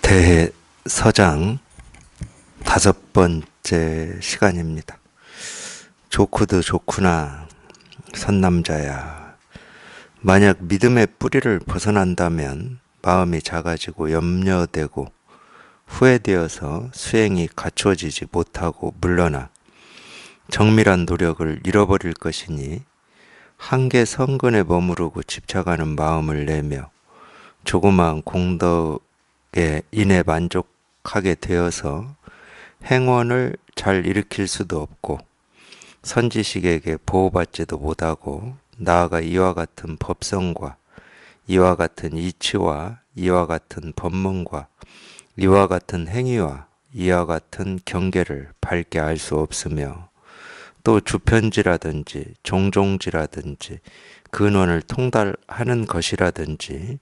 대서장 5번째 시간입니다. 좋구도 좋구나 선남자야. 만약 믿음의 뿌리를 벗어난다면 마음이 작아지고 염려되고 후회되어서 수행이 갖추어지지 못하고 물러나 정밀한 노력을 잃어버릴 것이니 한계 성근에 머무르고 집착하는 마음을 내며 조그마한 공덕에 인해 만족하게 되어서 행원을 잘 일으킬 수도 없고 선지식에게 보호받지도 못하고 나아가 이와 같은 법성과 이와 같은 이치와 이와 같은 법문과 이와 같은 행위와 이와 같은 경계를 밝게 알 수 없으며 또 주편지라든지 종종지라든지 근원을 통달하는 것이라든지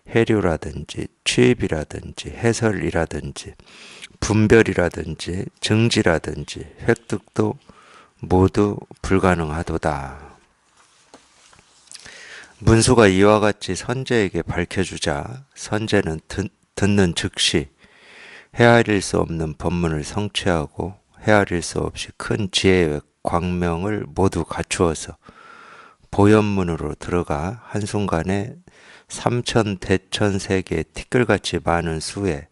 해류라든지 취입이라든지 해설이라든지 분별이라든지 증지라든지 획득도 모두 불가능하도다. 문수가 이와 같이 선제에게 밝혀주자 선제는 듣는 즉시 헤아릴 수 없는 법문을 성취하고 헤아릴 수 없이 큰 지혜의 광명을 모두 갖추어서 보현문으로 들어가 한순간에 삼천대천세계의 티끌같이 많은 수의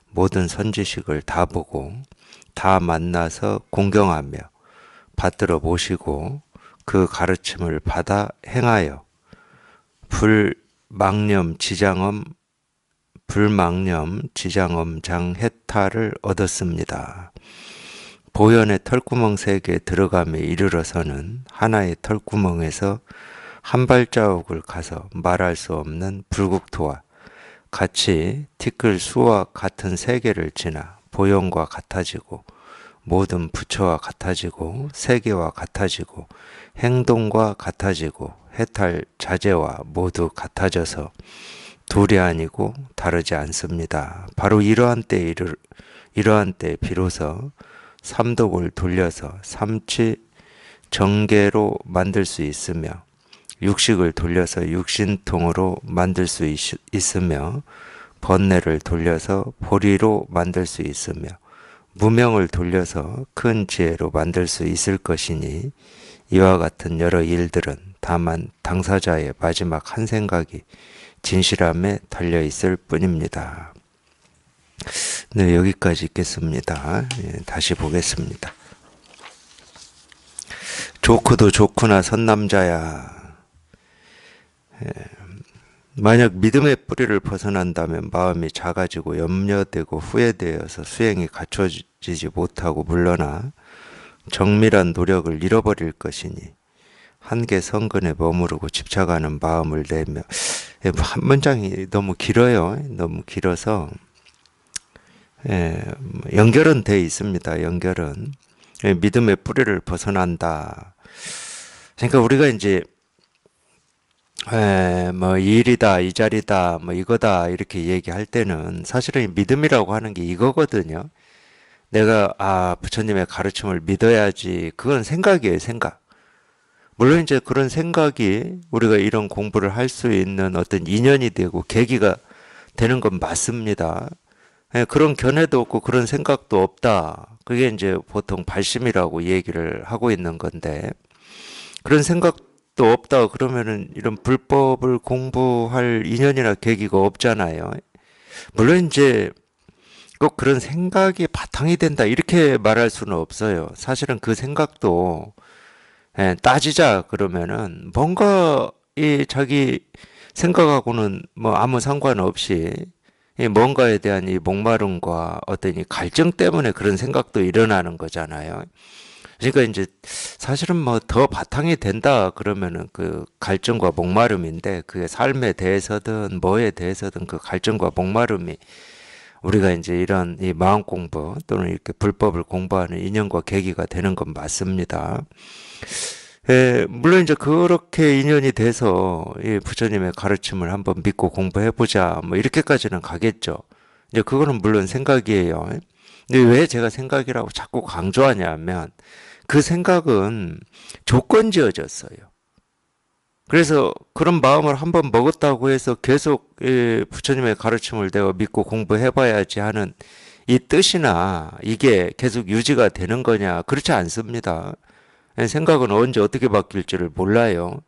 모든 선지식을 다 보고 다 만나서 공경하며 받들어 모시고 그 가르침을 받아 행하여 불망념 지장엄 장해탈을 얻었습니다. 보현의 털구멍 세계에 들어가며 이르러서는 하나의 털구멍에서 한 발자국을 가서 말할 수 없는 불국토와 같이 티끌 수와 같은 세계를 지나 보현과 같아지고 모든 부처와 같아지고 세계와 같아지고 행동과 같아지고 해탈 자재와 모두 같아져서 둘이 아니고 다르지 않습니다. 바로 이러한 때에 비로소 삼독을 돌려서 삼치 정계로 만들 수 있으며 육식을 돌려서 육신통으로 만들 수 있으며 번뇌를 돌려서 보리로 만들 수 있으며 무명을 돌려서 큰 지혜로 만들 수 있을 것이니 이와 같은 여러 일들은 다만 당사자의 마지막 한 생각이 진실함에 달려 있을 뿐입니다. 네, 여기까지 읽겠습니다. 다시 보겠습니다. 좋구도 좋구나 선남자야. 만약 믿음의 뿌리를 벗어난다면 마음이 작아지고 염려되고 후회되어서 수행이 갖춰지지 못하고 물러나 정밀한 노력을 잃어버릴 것이니 한계 성근에 머무르고 집착하는 마음을 내며 한 문장이 너무 길어요. 너무 길어서 연결은 돼 있습니다. 연결은 믿음의 뿌리를 벗어난다. 그러니까 우리가 이제 뭐 이 일이다, 이 자리다, 뭐 이거다 이렇게 얘기할 때는 사실은 믿음이라고 하는 게 이거거든요. 내가 부처님의 가르침을 믿어야지. 그건 생각이에요, 생각. 물론 이제 그런 생각이 우리가 이런 공부를 할 수 있는 어떤 인연이 되고 계기가 되는 건 맞습니다. 그런 견해도 없고 그런 생각도 없다. 그게 이제 보통 발심이라고 얘기를 하고 있는 건데, 그런 생각도 없다 그러면은 이런 불법을 공부할 인연이나 계기가 없잖아요. 물론 이제 꼭 그런 생각이 바탕이 된다 이렇게 말할 수는 없어요. 사실은 그 생각도 따지자 그러면은 뭔가 이 자기 생각하고는 뭐 아무 상관없이 이 뭔가에 대한 이 목마름과 어떤 이 갈증 때문에 그런 생각도 일어나는 거잖아요. 그러니까 이제 사실은 뭐 더 바탕이 된다 그러면은 그 갈증과 목마름인데, 그게 삶에 대해서든 뭐에 대해서든 그 갈증과 목마름이 우리가 이제 이런 이 마음 공부 또는 이렇게 불법을 공부하는 인연과 계기가 되는 건 맞습니다. 물론 이제 그렇게 인연이 돼서 이 부처님의 가르침을 한번 믿고 공부해보자 뭐 이렇게까지는 가겠죠. 이제 그거는 물론 생각이에요. 근데 왜 제가 생각이라고 자꾸 강조하냐면 그 생각은 조건 지어졌어요. 그래서 그런 마음을 한번 먹었다고 해서 계속 부처님의 가르침을 내가 믿고 공부해봐야지 하는 이 뜻이나 이게 계속 유지가 되는 거냐? 그렇지 않습니다. 생각은 언제 어떻게 바뀔지를 몰라요.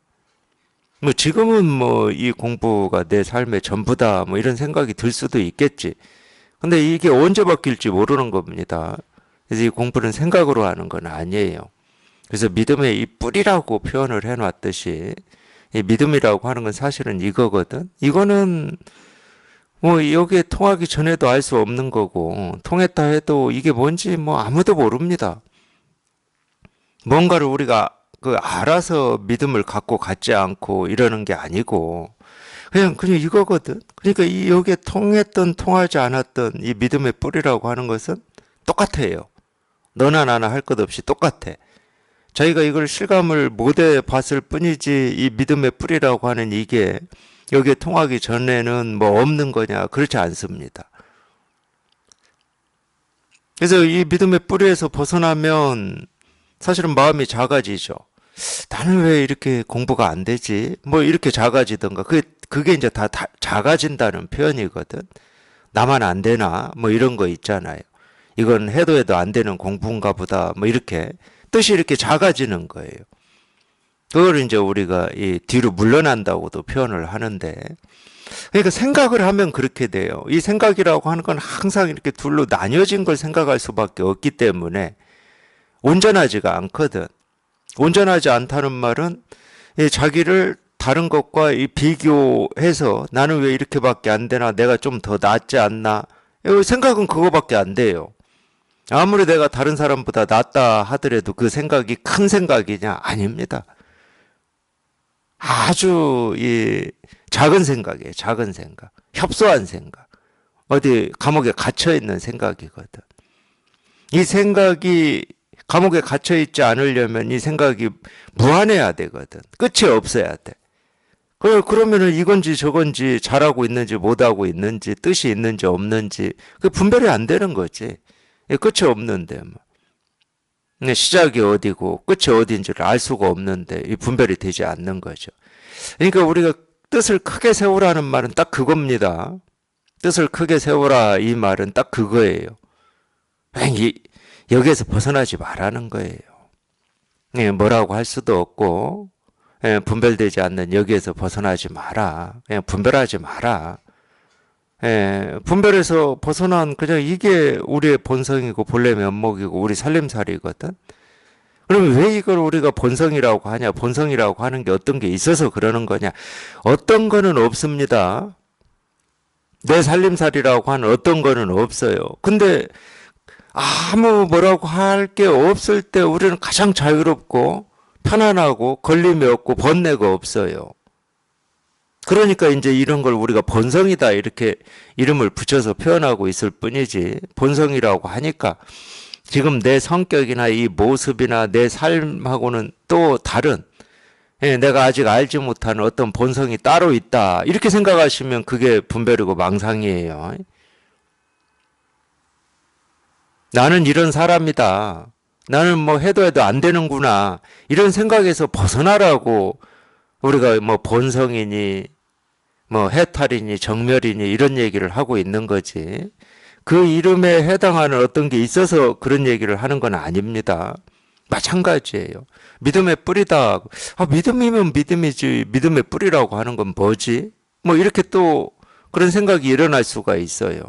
뭐 지금은 뭐 이 공부가 내 삶의 전부다 뭐 이런 생각이 들 수도 있겠지. 근데 이게 언제 바뀔지 모르는 겁니다. 그래서 이 공부는 생각으로 하는 건 아니에요. 그래서 믿음의 이 뿌리라고 표현을 해놨듯이 이 믿음이라고 하는 건 사실은 이거거든. 이거는 뭐 여기에 통하기 전에도 알 수 없는 거고 통했다 해도 이게 뭔지 뭐 아무도 모릅니다. 뭔가를 우리가 그 알아서 믿음을 갖고 갖지 않고 이러는 게 아니고 그냥 이거거든. 그러니까 이 여기에 통했던 통하지 않았던 이 믿음의 뿌리라고 하는 것은 똑같아요. 너나 나나 할 것 없이 똑같아. 자기가 이걸 실감을 못해 봤을 뿐이지 이 믿음의 뿌리라고 하는 이게 여기에 통하기 전에는 뭐 없는 거냐? 그렇지 않습니다. 그래서 이 믿음의 뿌리에서 벗어나면 사실은 마음이 작아지죠. 나는 왜 이렇게 공부가 안 되지? 뭐 이렇게 작아지던가. 그게 이제 다 작아진다는 표현이거든. 나만 안 되나? 뭐 이런 거 있잖아요. 이건 해도 안 되는 공부인가 보다. 뭐 이렇게 뜻이 이렇게 작아지는 거예요. 그걸 이제 우리가 이 뒤로 물러난다고도 표현을 하는데, 그러니까 생각을 하면 그렇게 돼요. 이 생각이라고 하는 건 항상 이렇게 둘로 나뉘어진 걸 생각할 수밖에 없기 때문에 온전하지가 않거든. 온전하지 않다는 말은 이 자기를 다른 것과 이 비교해서 나는 왜 이렇게밖에 안 되나? 내가 좀 더 낫지 않나? 이 생각은 그거밖에 안 돼요. 아무리 내가 다른 사람보다 낫다 하더라도 그 생각이 큰 생각이냐? 아닙니다. 아주 이 작은 생각이에요. 작은 생각. 협소한 생각. 어디 감옥에 갇혀 있는 생각이거든. 이 생각이 감옥에 갇혀 있지 않으려면 이 생각이 무한해야 되거든. 끝이 없어야 돼. 그러면은 이건지 저건지 잘하고 있는지 못하고 있는지 뜻이 있는지 없는지 그 분별이 안 되는 거지. 끝이 없는데 뭐. 시작이 어디고 끝이 어딘지를 알 수가 없는데 이 분별이 되지 않는 거죠. 그러니까 우리가 뜻을 크게 세우라는 말은 딱 그겁니다. 뜻을 크게 세우라 이 말은 딱 그거예요. 여기에서 벗어나지 말라는 거예요. 뭐라고 할 수도 없고 분별되지 않는 여기에서 벗어나지 마라. 그냥 분별하지 마라. 분별에서 벗어난 그냥 이게 우리의 본성이고 본래 면목이고 우리 살림살이거든. 그러면 왜 이걸 우리가 본성이라고 하냐? 본성이라고 하는 게 어떤 게 있어서 그러는 거냐? 어떤 거는 없습니다. 내 살림살이라고 하는 어떤 거는 없어요. 근데 아무 뭐라고 할 게 없을 때 우리는 가장 자유롭고 편안하고 걸림이 없고 번뇌가 없어요. 그러니까 이제 이런 걸 우리가 본성이다 이렇게 이름을 붙여서 표현하고 있을 뿐이지 본성이라고 하니까 지금 내 성격이나 이 모습이나 내 삶하고는 또 다른 내가 아직 알지 못하는 어떤 본성이 따로 있다 이렇게 생각하시면 그게 분별이고 망상이에요. 나는 이런 사람이다. 나는 뭐 해도 안 되는구나. 이런 생각에서 벗어나라고 우리가 뭐 본성이니 뭐 해탈이니 정멸이니 이런 얘기를 하고 있는 거지. 그 이름에 해당하는 어떤 게 있어서 그런 얘기를 하는 건 아닙니다. 마찬가지예요. 믿음의 뿌리다. 믿음이면 믿음이지. 믿음의 뿌리라고 하는 건 뭐지? 뭐 이렇게 또 그런 생각이 일어날 수가 있어요.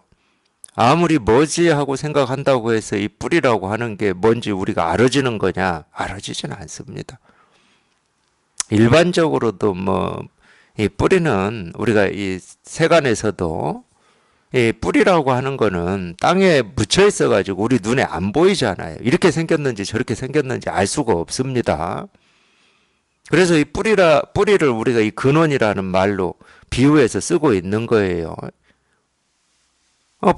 아무리 뭐지 하고 생각한다고 해서 이 뿌리라고 하는 게 뭔지 우리가 알아지는 거냐? 알아지지는 않습니다. 일반적으로도 뭐 이 뿌리는 우리가 이 세간에서도 이 뿌리라고 하는 거는 땅에 묻혀 있어 가지고 우리 눈에 안 보이잖아요. 이렇게 생겼는지 저렇게 생겼는지 알 수가 없습니다. 그래서 이 뿌리를 우리가 이 근원이라는 말로 비유해서 쓰고 있는 거예요.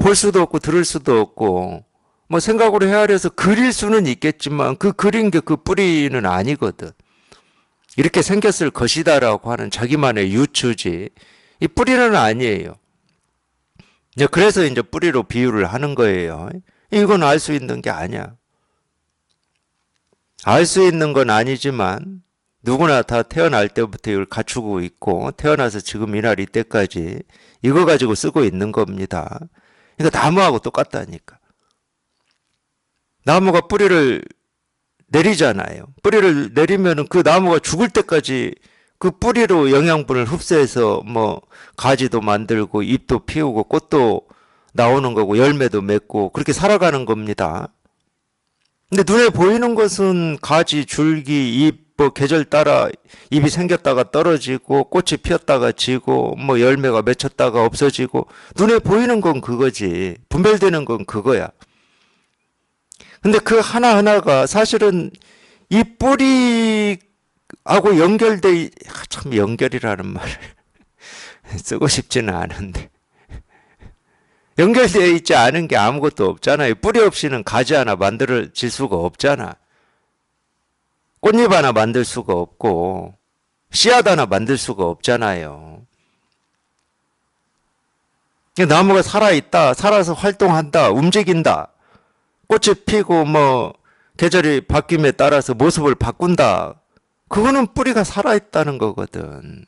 볼 수도 없고 들을 수도 없고 뭐 생각으로 헤아려서 그릴 수는 있겠지만 그 그린 게 그 뿌리는 아니거든. 이렇게 생겼을 것이다라고 하는 자기만의 유추지. 이 뿌리는 아니에요. 그래서 이제 뿌리로 비유를 하는 거예요. 이건 알 수 있는 게 아니야. 알 수 있는 건 아니지만 누구나 다 태어날 때부터 이걸 갖추고 있고 태어나서 지금 이날 이때까지 이거 가지고 쓰고 있는 겁니다. 그러니까 나무하고 똑같다니까. 나무가 뿌리를 내리잖아요. 뿌리를 내리면은 그 나무가 죽을 때까지 그 뿌리로 영양분을 흡수해서 뭐 가지도 만들고 잎도 피우고 꽃도 나오는 거고 열매도 맺고 그렇게 살아가는 겁니다. 근데 눈에 보이는 것은 가지, 줄기, 잎, 뭐 계절 따라 잎이 생겼다가 떨어지고 꽃이 피었다가 지고 뭐 열매가 맺혔다가 없어지고 눈에 보이는 건 그거지. 분별되는 건 그거야. 근데 그 하나하나가 사실은 이 뿌리하고 참 연결이라는 말을 쓰고 싶지는 않은데 연결되어 있지 않은 게 아무것도 없잖아요. 뿌리 없이는 가지 하나 만들어질 수가 없잖아. 꽃잎 하나 만들 수가 없고 씨앗 하나 만들 수가 없잖아요. 나무가 살아있다, 살아서 활동한다, 움직인다. 꽃이 피고 뭐 계절이 바뀜에 따라서 모습을 바꾼다. 그거는 뿌리가 살아있다는 거거든.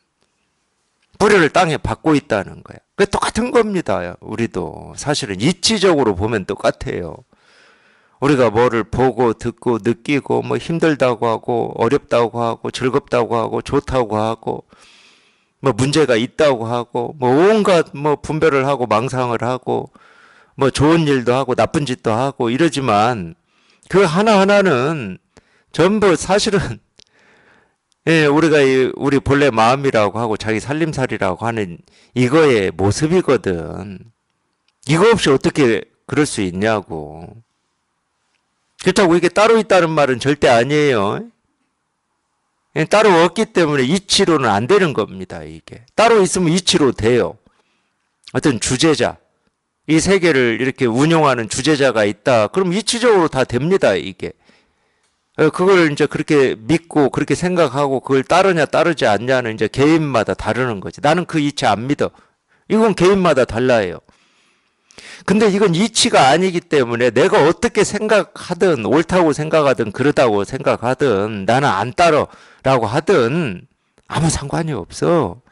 뿌리를 땅에 박고 있다는 거야. 그게 똑같은 겁니다. 우리도 사실은 이치적으로 보면 똑같아요. 우리가 뭐를 보고 듣고 느끼고 뭐 힘들다고 하고 어렵다고 하고 즐겁다고 하고 좋다고 하고 뭐 문제가 있다고 하고 뭐 온갖 뭐 분별을 하고 망상을 하고 뭐 좋은 일도 하고 나쁜 짓도 하고 이러지만 그 하나하나는 전부 사실은 예, 우리가 우리 본래 마음이라고 하고 자기 살림살이라고 하는 이거의 모습이거든. 이거 없이 어떻게 그럴 수 있냐고. 그렇다고 이게 따로 있다는 말은 절대 아니에요. 예, 따로 없기 때문에 이치로는 안 되는 겁니다. 이게 따로 있으면 이치로 돼요. 어떤 주제자, 이 세계를 이렇게 운용하는 주제자가 있다. 그럼 이치적으로 다 됩니다. 이게 그걸 이제 그렇게 믿고 그렇게 생각하고 그걸 따르냐 따르지 않냐는 이제 개인마다 다르는 거지. 나는 그 이치 안 믿어. 이건 개인마다 달라요. 근데 이건 이치가 아니기 때문에 내가 어떻게 생각하든 옳다고 생각하든 그러다고 생각하든 나는 안 따라라고 하든 아무 상관이 없어.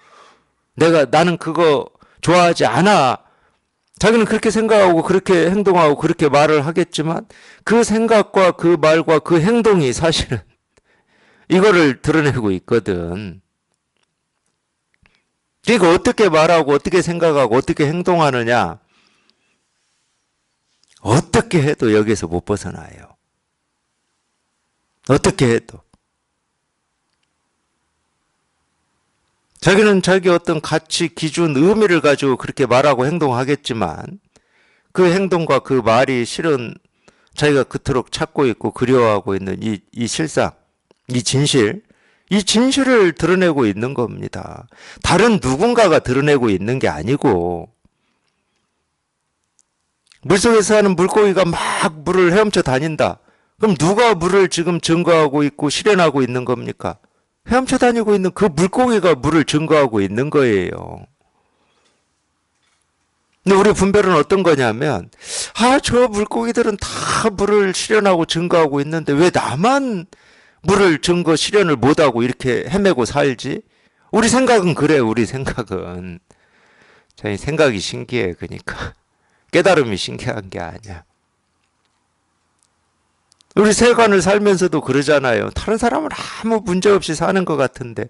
나는 그거 좋아하지 않아. 자기는 그렇게 생각하고 그렇게 행동하고 그렇게 말을 하겠지만 그 생각과 그 말과 그 행동이 사실은 이거를 드러내고 있거든. 그러니까 어떻게 말하고 어떻게 생각하고 어떻게 행동하느냐 어떻게 해도 여기서 못 벗어나요. 어떻게 해도. 자기는 자기 어떤 가치, 기준, 의미를 가지고 그렇게 말하고 행동하겠지만 그 행동과 그 말이 실은 자기가 그토록 찾고 있고 그리워하고 있는 이 실상, 이 진실을 드러내고 있는 겁니다. 다른 누군가가 드러내고 있는 게 아니고 물속에서 사는 물고기가 막 물을 헤엄쳐 다닌다. 그럼 누가 물을 지금 증거하고 있고 실현하고 있는 겁니까? 헤엄쳐 다니고 있는 그 물고기가 물을 증거하고 있는 거예요. 근데 우리 분별은 어떤 거냐면 저 물고기들은 다 물을 실현하고 증거하고 있는데 왜 나만 물을 증거 실현을 못하고 이렇게 헤매고 살지? 우리 생각은 그래. 우리 생각은 저희 생각이 신기해. 그러니까 깨달음이 신기한 게 아니야. 우리 세간을 살면서도 그러잖아요. 다른 사람은 아무 문제 없이 사는 것 같은데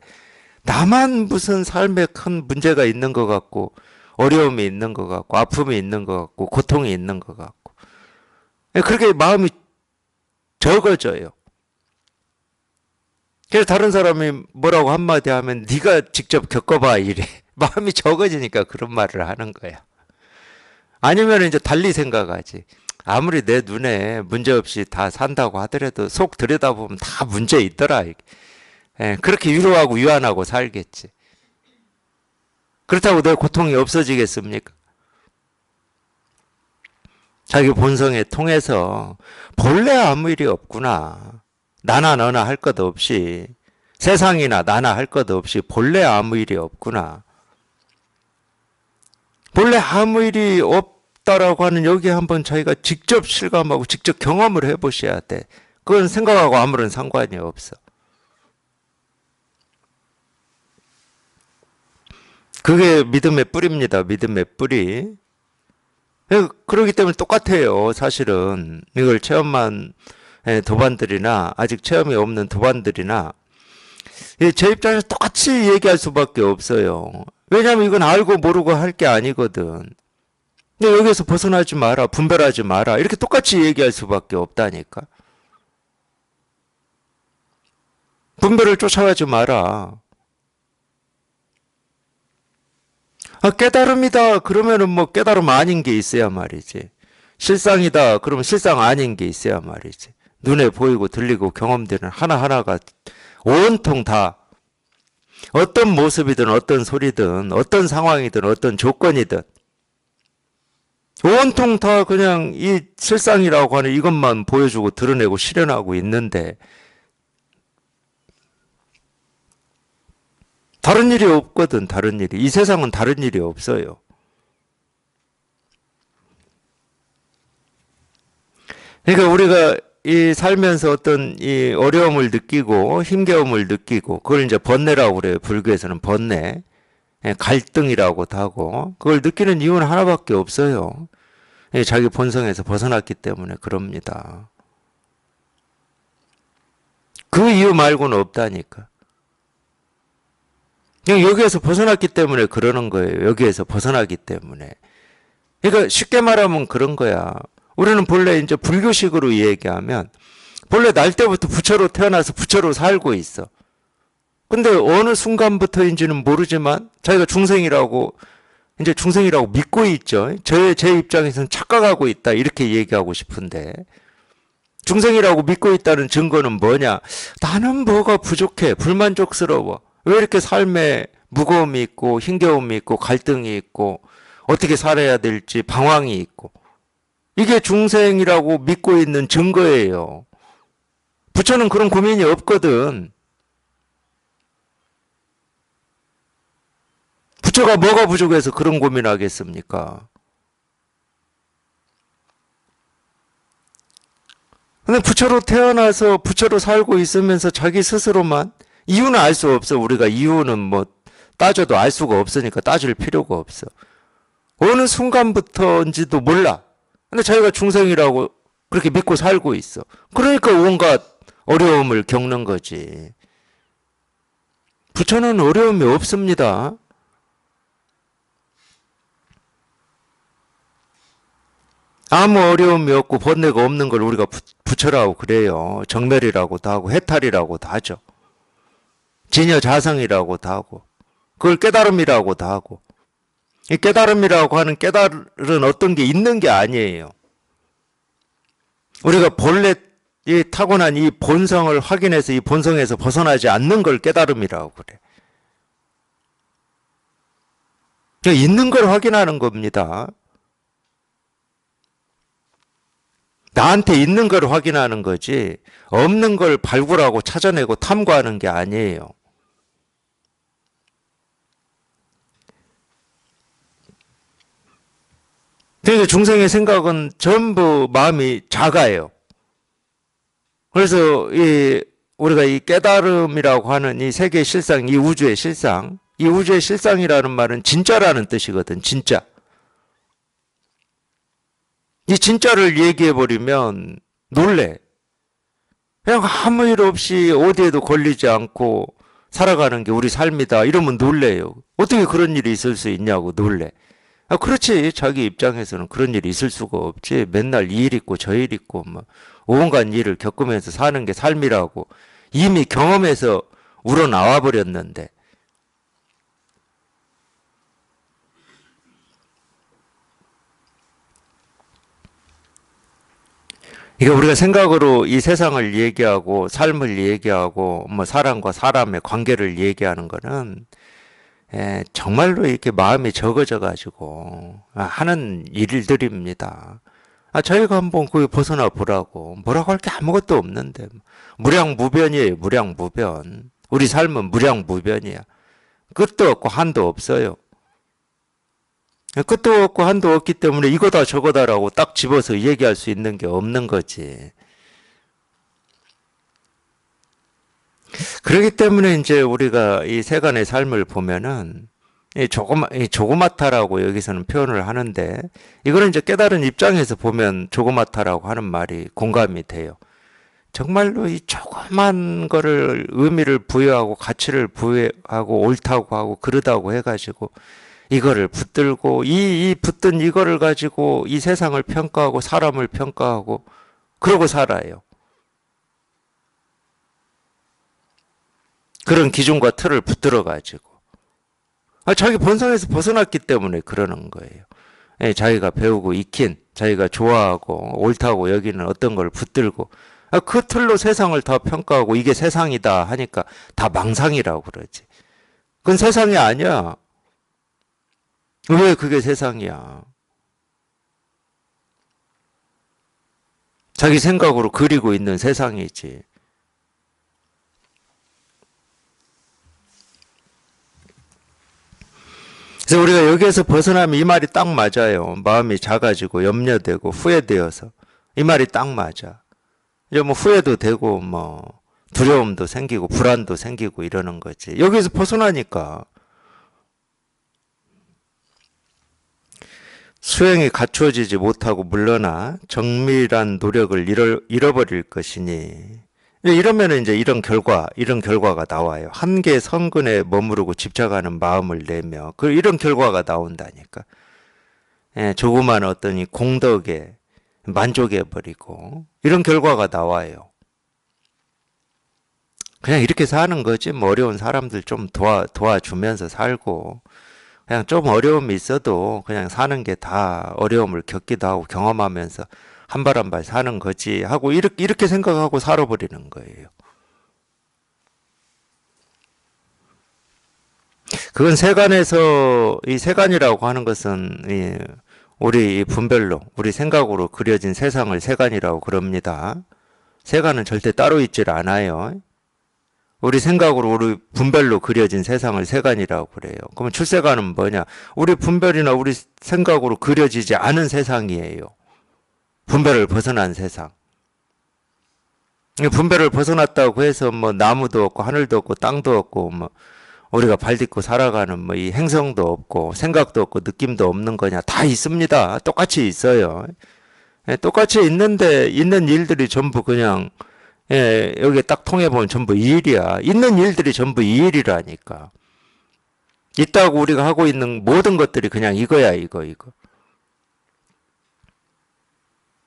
나만 무슨 삶에 큰 문제가 있는 것 같고 어려움이 있는 것 같고 아픔이 있는 것 같고 고통이 있는 것 같고 그렇게 마음이 적어져요. 그래서 다른 사람이 뭐라고 한마디 하면 네가 직접 겪어봐 이래. 마음이 적어지니까 그런 말을 하는 거야. 아니면 이제 달리 생각하지. 아무리 내 눈에 문제없이 다 산다고 하더라도 속 들여다보면 다 문제 있더라. 그렇게 위로하고 위안하고 살겠지. 그렇다고 내 고통이 없어지겠습니까? 자기 본성에 통해서 본래 아무 일이 없구나. 나나 너나 할 것 없이 세상이나 나나 할 것 없이 본래 아무 일이 없구나. 본래 아무 일이 없다라고 하는 여기에 한번 자기가 직접 실감하고 직접 경험을 해보셔야 돼. 그건 생각하고 아무런 상관이 없어. 그게 믿음의 뿌리입니다. 믿음의 뿌리. 그렇기 때문에 똑같아요. 사실은 이걸 체험한 도반들이나 아직 체험이 없는 도반들이나 제 입장에서 똑같이 얘기할 수밖에 없어요. 왜냐하면 이건 알고 모르고 할 게 아니거든. 근데 여기서 벗어나지 마라, 분별하지 마라 이렇게 똑같이 얘기할 수밖에 없다니까. 분별을 쫓아가지 마라. 깨달음이다 그러면은 뭐 깨달음 아닌 게 있어야 말이지. 실상이다 그러면 실상 아닌 게 있어야 말이지. 눈에 보이고 들리고 경험되는 하나하나가 온통 다 어떤 모습이든 어떤 소리든 어떤 상황이든 어떤 조건이든 온통 다 그냥 이 실상이라고 하는 이것만 보여주고 드러내고 실현하고 있는데 다른 일이 없거든. 다른 일이. 이 세상은 다른 일이 없어요. 그러니까 우리가 이 살면서 어떤 이 어려움을 느끼고 힘겨움을 느끼고 그걸 이제 번뇌라고 그래요. 불교에서는 번뇌, 갈등이라고도 하고 그걸 느끼는 이유는 하나밖에 없어요. 자기 본성에서 벗어났기 때문에 그럽니다. 그 이유 말고는 없다니까. 그냥 여기에서 벗어났기 때문에 그러는 거예요. 여기에서 벗어나기 때문에. 그러니까 쉽게 말하면 그런 거야. 우리는 본래 이제 불교식으로 얘기하면 본래 날 때부터 부처로 태어나서 부처로 살고 있어. 근데 어느 순간부터인지는 모르지만 자기가 중생이라고 이제 중생이라고 믿고 있죠. 제 입장에서는 착각하고 있다 이렇게 얘기하고 싶은데 중생이라고 믿고 있다는 증거는 뭐냐? 나는 뭐가 부족해, 불만족스러워. 왜 이렇게 삶에 무거움이 있고 힘겨움이 있고 갈등이 있고 어떻게 살아야 될지 방황이 있고 이게 중생이라고 믿고 있는 증거예요. 부처는 그런 고민이 없거든. 부처가 뭐가 부족해서 그런 고민하겠습니까? 근데 부처로 태어나서 부처로 살고 있으면서 자기 스스로만 이유는 알 수 없어. 우리가 이유는 뭐 따져도 알 수가 없으니까 따질 필요가 없어. 어느 순간부터인지도 몰라. 근데 자기가 중생이라고 그렇게 믿고 살고 있어. 그러니까 온갖 어려움을 겪는 거지. 부처는 어려움이 없습니다. 아무 어려움이 없고 번뇌가 없는 걸 우리가 부처라고 그래요. 정멸이라고도 하고 해탈이라고도 하죠. 진여자성이라고도 하고 그걸 깨달음이라고도 하고 이 깨달음이라고 하는 깨달은 어떤 게 있는 게 아니에요. 우리가 본래 이 타고난 이 본성을 확인해서 이 본성에서 벗어나지 않는 걸 깨달음이라고 그래. 있는 걸 확인하는 겁니다. 나한테 있는 걸 확인하는 거지 없는 걸 발굴하고 찾아내고 탐구하는 게 아니에요. 그러니까 중생의 생각은 전부 마음이 작아요. 그래서 우리가 이 깨달음이라고 하는 이 세계의 실상, 이 우주의 실상, 이 우주의 실상이라는 말은 진짜라는 뜻이거든. 진짜. 이 진짜를 얘기해버리면 놀래. 그냥 아무 일 없이 어디에도 걸리지 않고 살아가는 게 우리 삶이다. 이러면 놀래요. 어떻게 그런 일이 있을 수 있냐고 놀래. 그렇지. 자기 입장에서는 그런 일이 있을 수가 없지. 맨날 이 일 있고 저 일 있고 뭐 온갖 일을 겪으면서 사는 게 삶이라고 이미 경험해서 우러나와 버렸는데. 이게 우리가 생각으로 이 세상을 얘기하고 삶을 얘기하고 뭐 사람과 사람의 관계를 얘기하는 거는 정말로 이렇게 마음이 적어져 가지고 하는 일들입니다. 저희가 한번 거기 벗어나 보라고. 뭐라고 할 게 아무것도 없는데. 무량무변이에요. 무량무변. 우리 삶은 무량무변이야. 끝도 없고 한도 없어요. 끝도 없고 한도 없기 때문에 이거다 저거다라고 딱 집어서 얘기할 수 있는 게 없는 거지. 그렇기 때문에 이제 우리가 이 세간의 삶을 보면은 이 조그맣다라고 여기서는 표현을 하는데, 이거는 이제 깨달은 입장에서 보면 조그맣다라고 하는 말이 공감이 돼요. 정말로 이 조그만 거를 의미를 부여하고 가치를 부여하고 옳다고 하고 그러다고 해가지고 이거를 붙들고 이 붙든 이거를 가지고 이 세상을 평가하고 사람을 평가하고 그러고 살아요. 그런 기준과 틀을 붙들어 가지고 자기 본성에서 벗어났기 때문에 그러는 거예요. 자기가 배우고 익힌 자기가 좋아하고 옳다고 여기는 어떤 걸 붙들고 그 틀로 세상을 다 평가하고 이게 세상이다 하니까 다 망상이라고 그러지. 그건 세상이 아니야. 왜 그게 세상이야? 자기 생각으로 그리고 있는 세상이지. 그래서 우리가 여기에서 벗어나면 이 말이 딱 맞아요. 마음이 작아지고 염려되고 후회되어서 이 말이 딱 맞아. 이제 뭐 후회도 되고 뭐 두려움도 생기고 불안도 생기고 이러는 거지. 여기서 벗어나니까 수행이 갖추어지지 못하고 물러나 정밀한 노력을 잃어버릴 것이니 이러면 이제 이런 결과가 나와요. 한계 성근에 머무르고 집착하는 마음을 내며 이런 결과가 나온다니까. 조그만 어떤 이 공덕에 만족해버리고 이런 결과가 나와요. 그냥 이렇게 사는 거지. 뭐 어려운 사람들 좀 도와주면서 살고 그냥 좀 어려움이 있어도 그냥 사는 게 다 어려움을 겪기도 하고 경험하면서 한 발 한 발 사는 거지 하고 이렇게 생각하고 살아버리는 거예요. 그건 세간에서 이 세간이라고 하는 것은 우리 이 분별로 우리 생각으로 그려진 세상을 세간이라고 그럽니다. 세간은 절대 따로 있질 않아요. 우리 생각으로 우리 분별로 그려진 세상을 세간이라고 그래요. 그러면 출세간은 뭐냐? 우리 분별이나 우리 생각으로 그려지지 않은 세상이에요. 분별을 벗어난 세상. 분별을 벗어났다고 해서 뭐 나무도 없고 하늘도 없고 땅도 없고 뭐 우리가 발 딛고 살아가는 뭐 이 행성도 없고 생각도 없고 느낌도 없는 거냐? 다 있습니다. 똑같이 있어요. 똑같이 있는데 있는 일들이 전부 그냥 여기 딱 통해보면 전부 이 일이야. 있는 일들이 전부 이 일이라니까. 있다고 우리가 하고 있는 모든 것들이 그냥 이거야, 이거.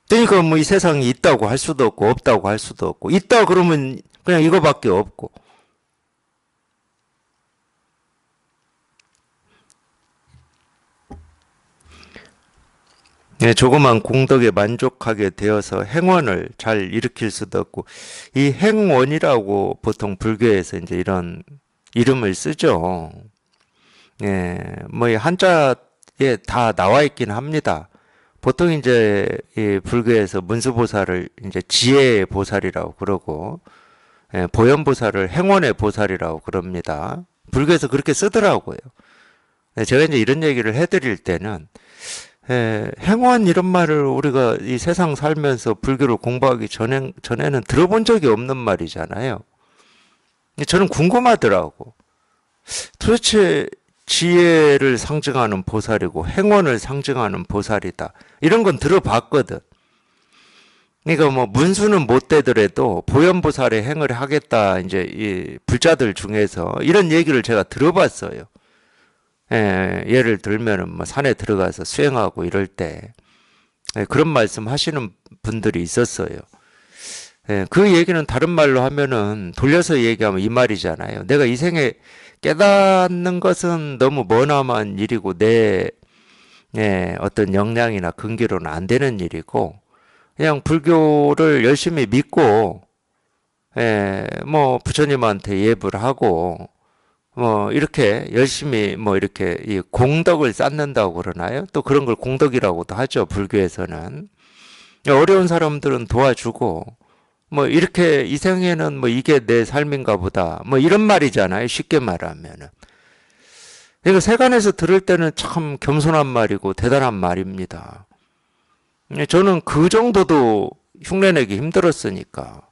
그러니까 뭐 이 세상이 있다고 할 수도 없고 없다고 할 수도 없고 있다 그러면 그냥 이거밖에 없고 조그만 공덕에 만족하게 되어서 행원을 잘 일으킬 수도 없고 이 행원이라고 보통 불교에서 이제 이런 이름을 쓰죠. 뭐 이 한자에 다 나와 있긴 합니다. 보통 이제 이 불교에서 문수보살을 이제 지혜의 보살이라고 그러고 보현보살을 행원의 보살이라고 그럽니다. 불교에서 그렇게 쓰더라고요. 제가 이제 이런 얘기를 해드릴 때는 행원 이런 말을 우리가 이 세상 살면서 불교를 공부하기 전에는 들어본 적이 없는 말이잖아요. 저는 궁금하더라고. 도대체 지혜를 상징하는 보살이고 행원을 상징하는 보살이다. 이런 건 들어봤거든. 그러니까 뭐 문수는 못 되더라도 보현보살의 행을 하겠다. 이제 이 불자들 중에서 이런 얘기를 제가 들어봤어요. 예를 들면은 뭐 산에 들어가서 수행하고 이럴 때 그런 말씀 하시는 분들이 있었어요. 그 얘기는 다른 말로 하면은 돌려서 얘기하면 이 말이잖아요. 내가 이 생에 깨닫는 것은 너무 머나먼 일이고 내 어떤 역량이나 근기로는 안 되는 일이고 그냥 불교를 열심히 믿고 뭐 부처님한테 예불 하고 뭐 이렇게 열심히 뭐 이렇게 이 공덕을 쌓는다고 그러나요? 또 그런 걸 공덕이라고도 하죠. 불교에서는 어려운 사람들은 도와주고 뭐 이렇게 이 생에는 뭐 이게 내 삶인가 보다 뭐 이런 말이잖아요. 쉽게 말하면은. 이거 세간에서 들을 때는 참 겸손한 말이고 대단한 말입니다. 저는 그 정도도 흉내내기 힘들었으니까.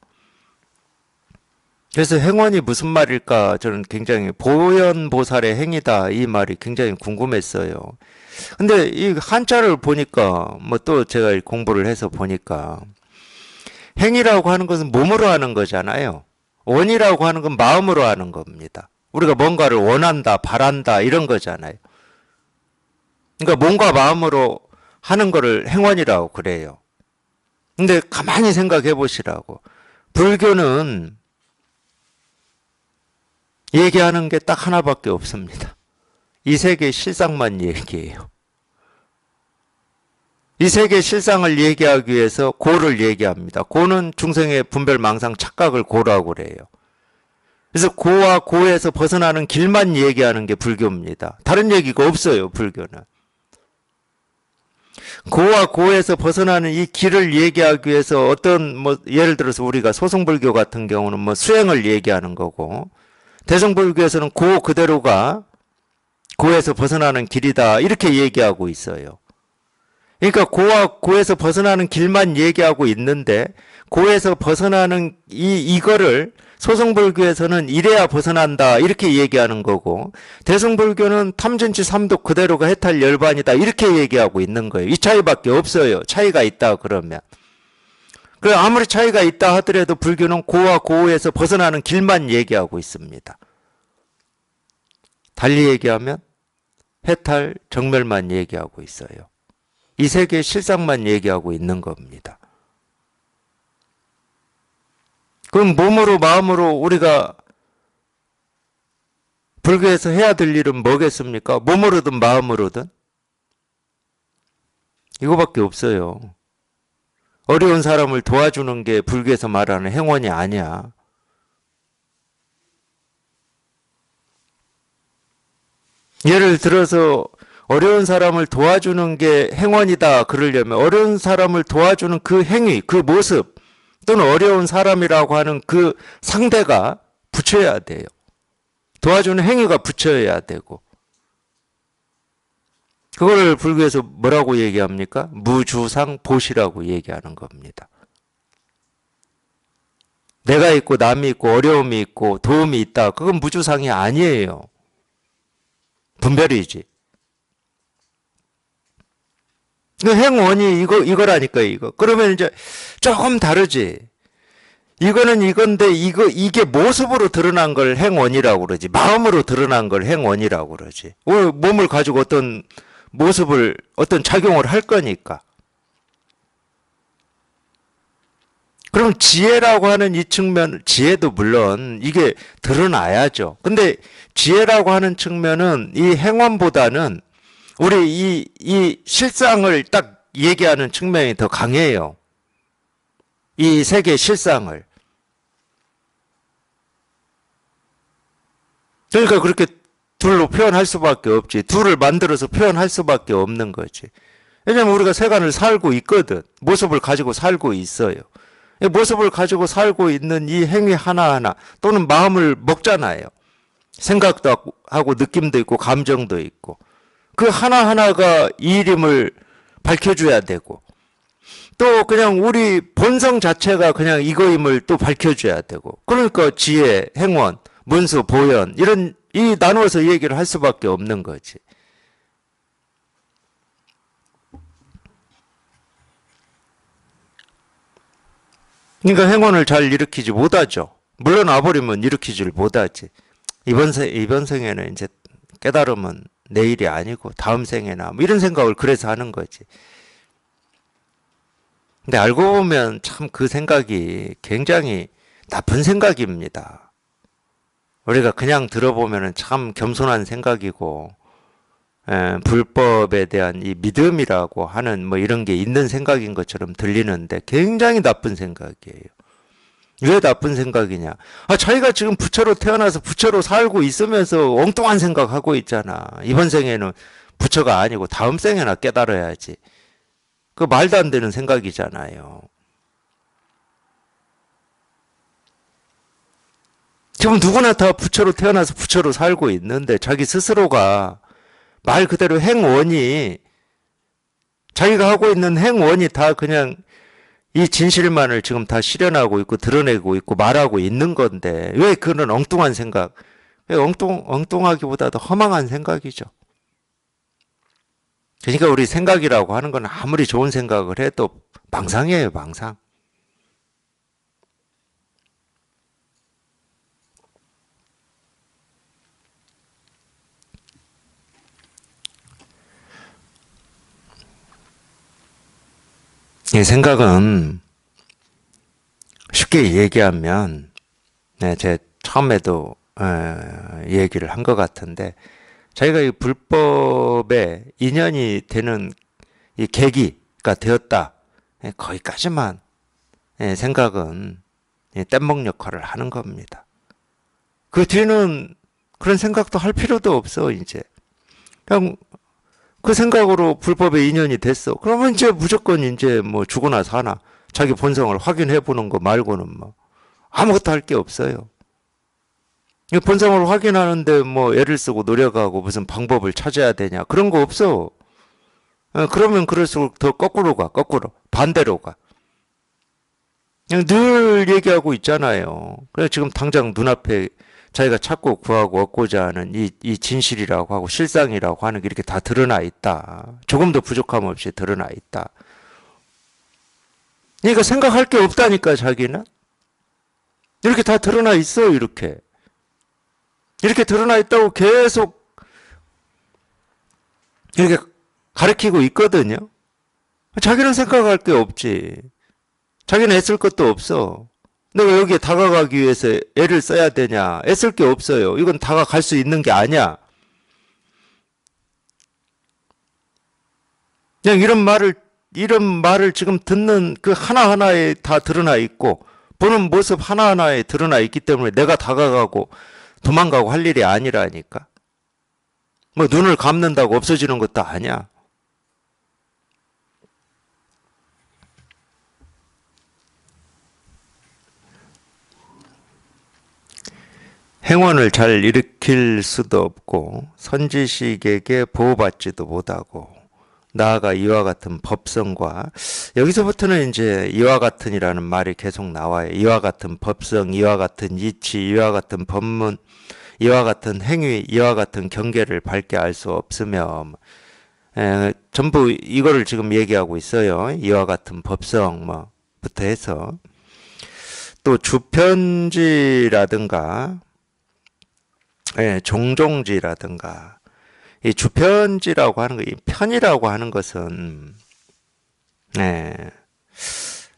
그래서 행원이 무슨 말일까 저는 굉장히 보현보살의 행이다 이 말이 굉장히 궁금했어요. 근데 이 한자를 보니까 뭐 또 제가 공부를 해서 보니까 행이라고 하는 것은 몸으로 하는 거잖아요. 원이라고 하는 건 마음으로 하는 겁니다. 우리가 뭔가를 원한다, 바란다 이런 거잖아요. 그러니까 몸과 마음으로 하는 거를 행원이라고 그래요. 근데 가만히 생각해 보시라고. 불교는 얘기하는 게 딱 하나밖에 없습니다. 이 세계 실상만 얘기해요. 이 세계 실상을 얘기하기 위해서 고를 얘기합니다. 고는 중생의 분별, 망상, 착각을 고라고 그래요. 그래서 고와 고에서 벗어나는 길만 얘기하는 게 불교입니다. 다른 얘기가 없어요, 불교는. 고와 고에서 벗어나는 이 길을 얘기하기 위해서 어떤 예를 들어서 우리가 소승불교 같은 경우는 수행을 얘기하는 거고, 대승불교에서는 고 그대로가 고에서 벗어나는 길이다 이렇게 얘기하고 있어요. 그러니까 고와 고에서 벗어나는 길만 얘기하고 있는데 고에서 벗어나는 이거를 소승불교에서는 이래야 벗어난다 이렇게 얘기하는 거고, 대승불교는 탐진치 삼독 그대로가 해탈 열반이다 이렇게 얘기하고 있는 거예요. 이 차이밖에 없어요. 차이가 있다 그러면. 그래 아무리 차이가 있다 하더라도 불교는 고와 고에서 벗어나는 길만 얘기하고 있습니다. 달리 얘기하면 해탈 정멸만 얘기하고 있어요. 이 세계의 실상만 얘기하고 있는 겁니다. 그럼 몸으로 마음으로 우리가 불교에서 해야 될 일은 뭐겠습니까? 몸으로든 마음으로든 이거밖에 없어요. 어려운 사람을 도와주는 게 불교에서 말하는 행원이 아니야. 예를 들어서 어려운 사람을 도와주는 게 행원이다 그러려면 어려운 사람을 도와주는 그 행위, 그 모습 또는 어려운 사람이라고 하는 그 상대가 붙여야 돼요. 도와주는 행위가 붙여야 되고, 그걸 불교에서 뭐라고 얘기합니까? 무주상보시라고 얘기하는 겁니다. 내가 있고 남이 있고 어려움이 있고 도움이 있다. 그건 무주상이 아니에요. 분별이지. 그 행원이 이거라니까 이거. 그러면 이제 조금 다르지. 이거는 이건데 이게 모습으로 드러난 걸 행원이라고 그러지. 마음으로 드러난 걸 행원이라고 그러지. 몸을 가지고 어떤 모습을 어떤 작용을 할 거니까. 그럼 지혜라고 하는 이 측면, 지혜도 물론 이게 드러나야죠. 근데 지혜라고 하는 측면은 이 행원보다는 우리 이 실상을 딱 얘기하는 측면이 더 강해요. 이 세계의 실상을. 그러니까 그렇게 둘로 표현할 수밖에 없지. 둘을 만들어서 표현할 수밖에 없는 거지. 왜냐면 우리가 세간을 살고 있거든. 모습을 가지고 살고 있어요. 모습을 가지고 살고 있는 이 행위 하나하나 또는 마음을 먹잖아요. 생각도 하고 느낌도 있고 감정도 있고 그 하나하나가 이 이름을 밝혀줘야 되고 또 그냥 우리 본성 자체가 그냥 이거임을 또 밝혀줘야 되고 그러니까 지혜, 행원, 문수, 보현 이런 이 나누어서 얘기를 할 수밖에 없는 거지. 그러니까 행원을 잘 일으키지 못하죠. 물러나버리면 일으키지를 못하지. 이번 생에는 이제 깨달으면 내일이 아니고 다음 생에나 뭐 이런 생각을 그래서 하는 거지. 근데 알고 보면 참 그 생각이 굉장히 나쁜 생각입니다. 우리가 그냥 들어보면 참 겸손한 생각이고 불법에 대한 이 믿음이라고 하는 뭐 이런 게 있는 생각인 것처럼 들리는데 굉장히 나쁜 생각이에요. 왜 나쁜 생각이냐? 자기가 지금 부처로 태어나서 부처로 살고 있으면서 엉뚱한 생각하고 있잖아. 이번 생에는 부처가 아니고 다음 생에나 깨달아야지. 그 말도 안 되는 생각이잖아요. 지금 누구나 다 부처로 태어나서 부처로 살고 있는데 자기 스스로가 말 그대로 행원이 자기가 하고 있는 행원이 다 그냥 이 진실만을 지금 다 실현하고 있고 드러내고 있고 말하고 있는 건데 왜 그런 엉뚱한 생각, 엉뚱하기보다도 허망한 생각이죠. 그러니까 우리 생각이라고 하는 건 아무리 좋은 생각을 해도 망상이에요, 망상. 이 생각은 쉽게 얘기하면, 네, 제 처음에도 얘기를 한 것 같은데, 자기가 이 불법에 인연이 되는 이 계기가 되었다. 거기까지만 생각은 뗏목 역할을 하는 겁니다. 그 뒤는 그런 생각도 할 필요도 없어, 이제. 그냥 그 생각으로 불법에 인연이 됐어. 그러면 이제 무조건 이제 뭐 죽거나 사나 자기 본성을 확인해 보는 거 말고는 뭐 아무것도 할 게 없어요. 이 본성을 확인하는데 뭐 애를 쓰고 노력하고 무슨 방법을 찾아야 되냐 그런 거 없어. 그러면 그럴수록 더 거꾸로 가, 거꾸로 반대로 가. 그냥 늘 얘기하고 있잖아요. 그래서 지금 당장 눈앞에 자기가 찾고 구하고 얻고자 하는 이 진실이라고 하고 실상이라고 하는 게 이렇게 다 드러나 있다. 조금도 부족함 없이 드러나 있다. 그러니까 생각할 게 없다니까 자기는. 이렇게 다 드러나 있어 이렇게. 이렇게 드러나 있다고 계속 이렇게 가르치고 있거든요. 자기는 생각할 게 없지. 자기는 애쓸 것도 없어. 내가 여기에 다가가기 위해서 애를 써야 되냐? 애쓸 게 없어요. 이건 다가갈 수 있는 게 아니야. 그냥 이런 말을 지금 듣는 그 하나하나에 다 드러나 있고, 보는 모습 하나하나에 드러나 있기 때문에 내가 다가가고 도망가고 할 일이 아니라니까. 뭐 눈을 감는다고 없어지는 것도 아니야. 행원을 잘 일으킬 수도 없고 선지식에게 보호받지도 못하고 나아가 이와 같은 법성과 여기서부터는 이제 이와 같은이라는 말이 계속 나와요. 이와 같은 법성, 이와 같은 이치, 이와 같은 법문, 이와 같은 행위, 이와 같은 경계를 밝게 알 수 없으며 전부 이거를 지금 얘기하고 있어요. 이와 같은 법성 뭐부터 해서 또 주편지라든가 종종지라든가 이 주편지라고 하는 거, 이 편이라고 하는 것은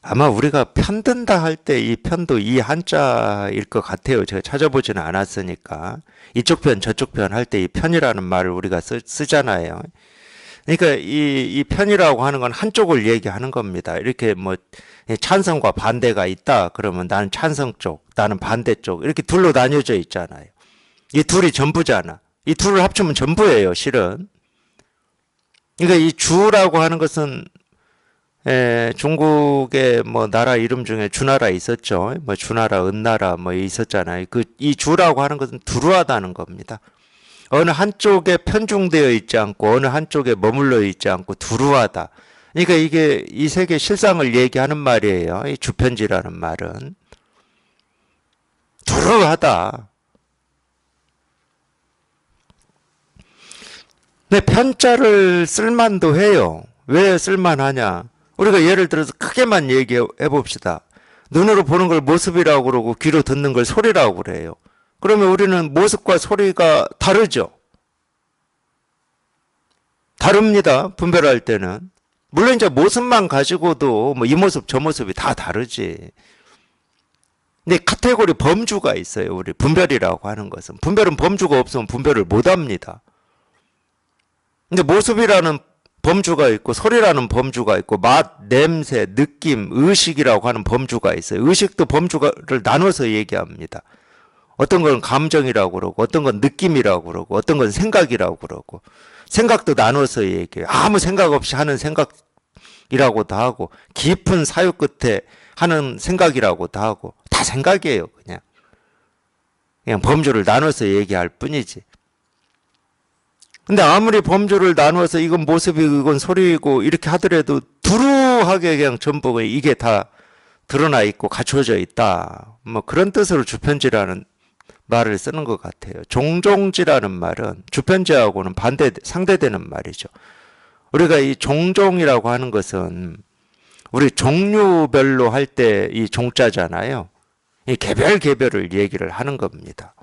아마 우리가 편든다 할 때 이 편도 이 한자일 것 같아요. 제가 찾아보지는 않았으니까 이쪽 편 저쪽 편 할 때 이 편이라는 말을 우리가 쓰잖아요. 그러니까 이 편이라고 하는 건 한쪽을 얘기하는 겁니다. 이렇게 뭐 찬성과 반대가 있다 그러면 나는 찬성 쪽, 나는 반대 쪽 이렇게 둘로 나뉘어져 있잖아요. 이 둘이 전부잖아. 이 둘을 합치면 전부예요, 실은. 그러니까 이 주라고 하는 것은 중국의 뭐 나라 이름 중에 주나라 있었죠. 뭐 주나라, 은나라 뭐 있었잖아요. 이 주라고 하는 것은 두루하다는 겁니다. 어느 한쪽에 편중되어 있지 않고 어느 한쪽에 머물러 있지 않고 두루하다. 그러니까 이게 이 세계 실상을 얘기하는 말이에요. 이 주편지라는 말은 두루하다. 근데 편자를 쓸만도 해요. 왜 쓸만하냐? 우리가 예를 들어서 크게만 얘기해 봅시다. 눈으로 보는 걸 모습이라고 그러고 귀로 듣는 걸 소리라고 그래요. 그러면 우리는 모습과 소리가 다르죠. 다릅니다. 분별할 때는. 물론 이제 모습만 가지고도 뭐 이 모습 저 모습이 다 다르지. 근데 카테고리 범주가 있어요. 우리 분별이라고 하는 것은. 분별은 범주가 없으면 분별을 못 합니다. 근데 모습이라는 범주가 있고 소리라는 범주가 있고 맛, 냄새, 느낌, 의식이라고 하는 범주가 있어요. 의식도 범주를 나눠서 얘기합니다. 어떤 건 감정이라고 그러고 어떤 건 느낌이라고 그러고 어떤 건 생각이라고 그러고 생각도 나눠서 얘기해요. 아무 생각 없이 하는 생각이라고도 하고 깊은 사유 끝에 하는 생각이라고도 하고 다 생각이에요. 그냥 범주를 나눠서 얘기할 뿐이지. 근데 아무리 범주를 나누어서 이건 모습이고 이건 소리이고 이렇게 하더라도 두루 풍부하게 그냥 전부 이게 다 드러나 있고 갖춰져 있다. 뭐 그런 뜻으로 주편지라는 말을 쓰는 것 같아요. 종종지라는 말은 주편지하고는 상대되는 말이죠. 우리가 이 종종이라고 하는 것은 우리 종류별로 할 때 이 종자잖아요. 이 개별을 얘기를 하는 겁니다.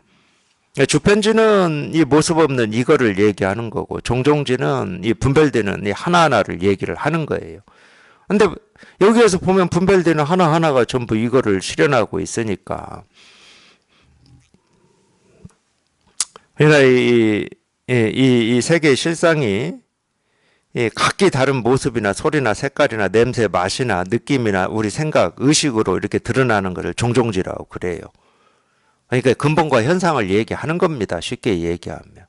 주편지는 이 모습 없는 이거를 얘기하는 거고, 종종지는 이 분별되는 이 하나하나를 얘기를 하는 거예요. 근데 여기에서 보면 분별되는 하나하나가 전부 이거를 실현하고 있으니까. 그러니까 이 세계의 실상이 각기 다른 모습이나 소리나 색깔이나 냄새, 맛이나 느낌이나 우리 생각, 의식으로 이렇게 드러나는 것을 종종지라고 그래요. 그러니까 근본과 현상을 얘기하는 겁니다. 쉽게 얘기하면.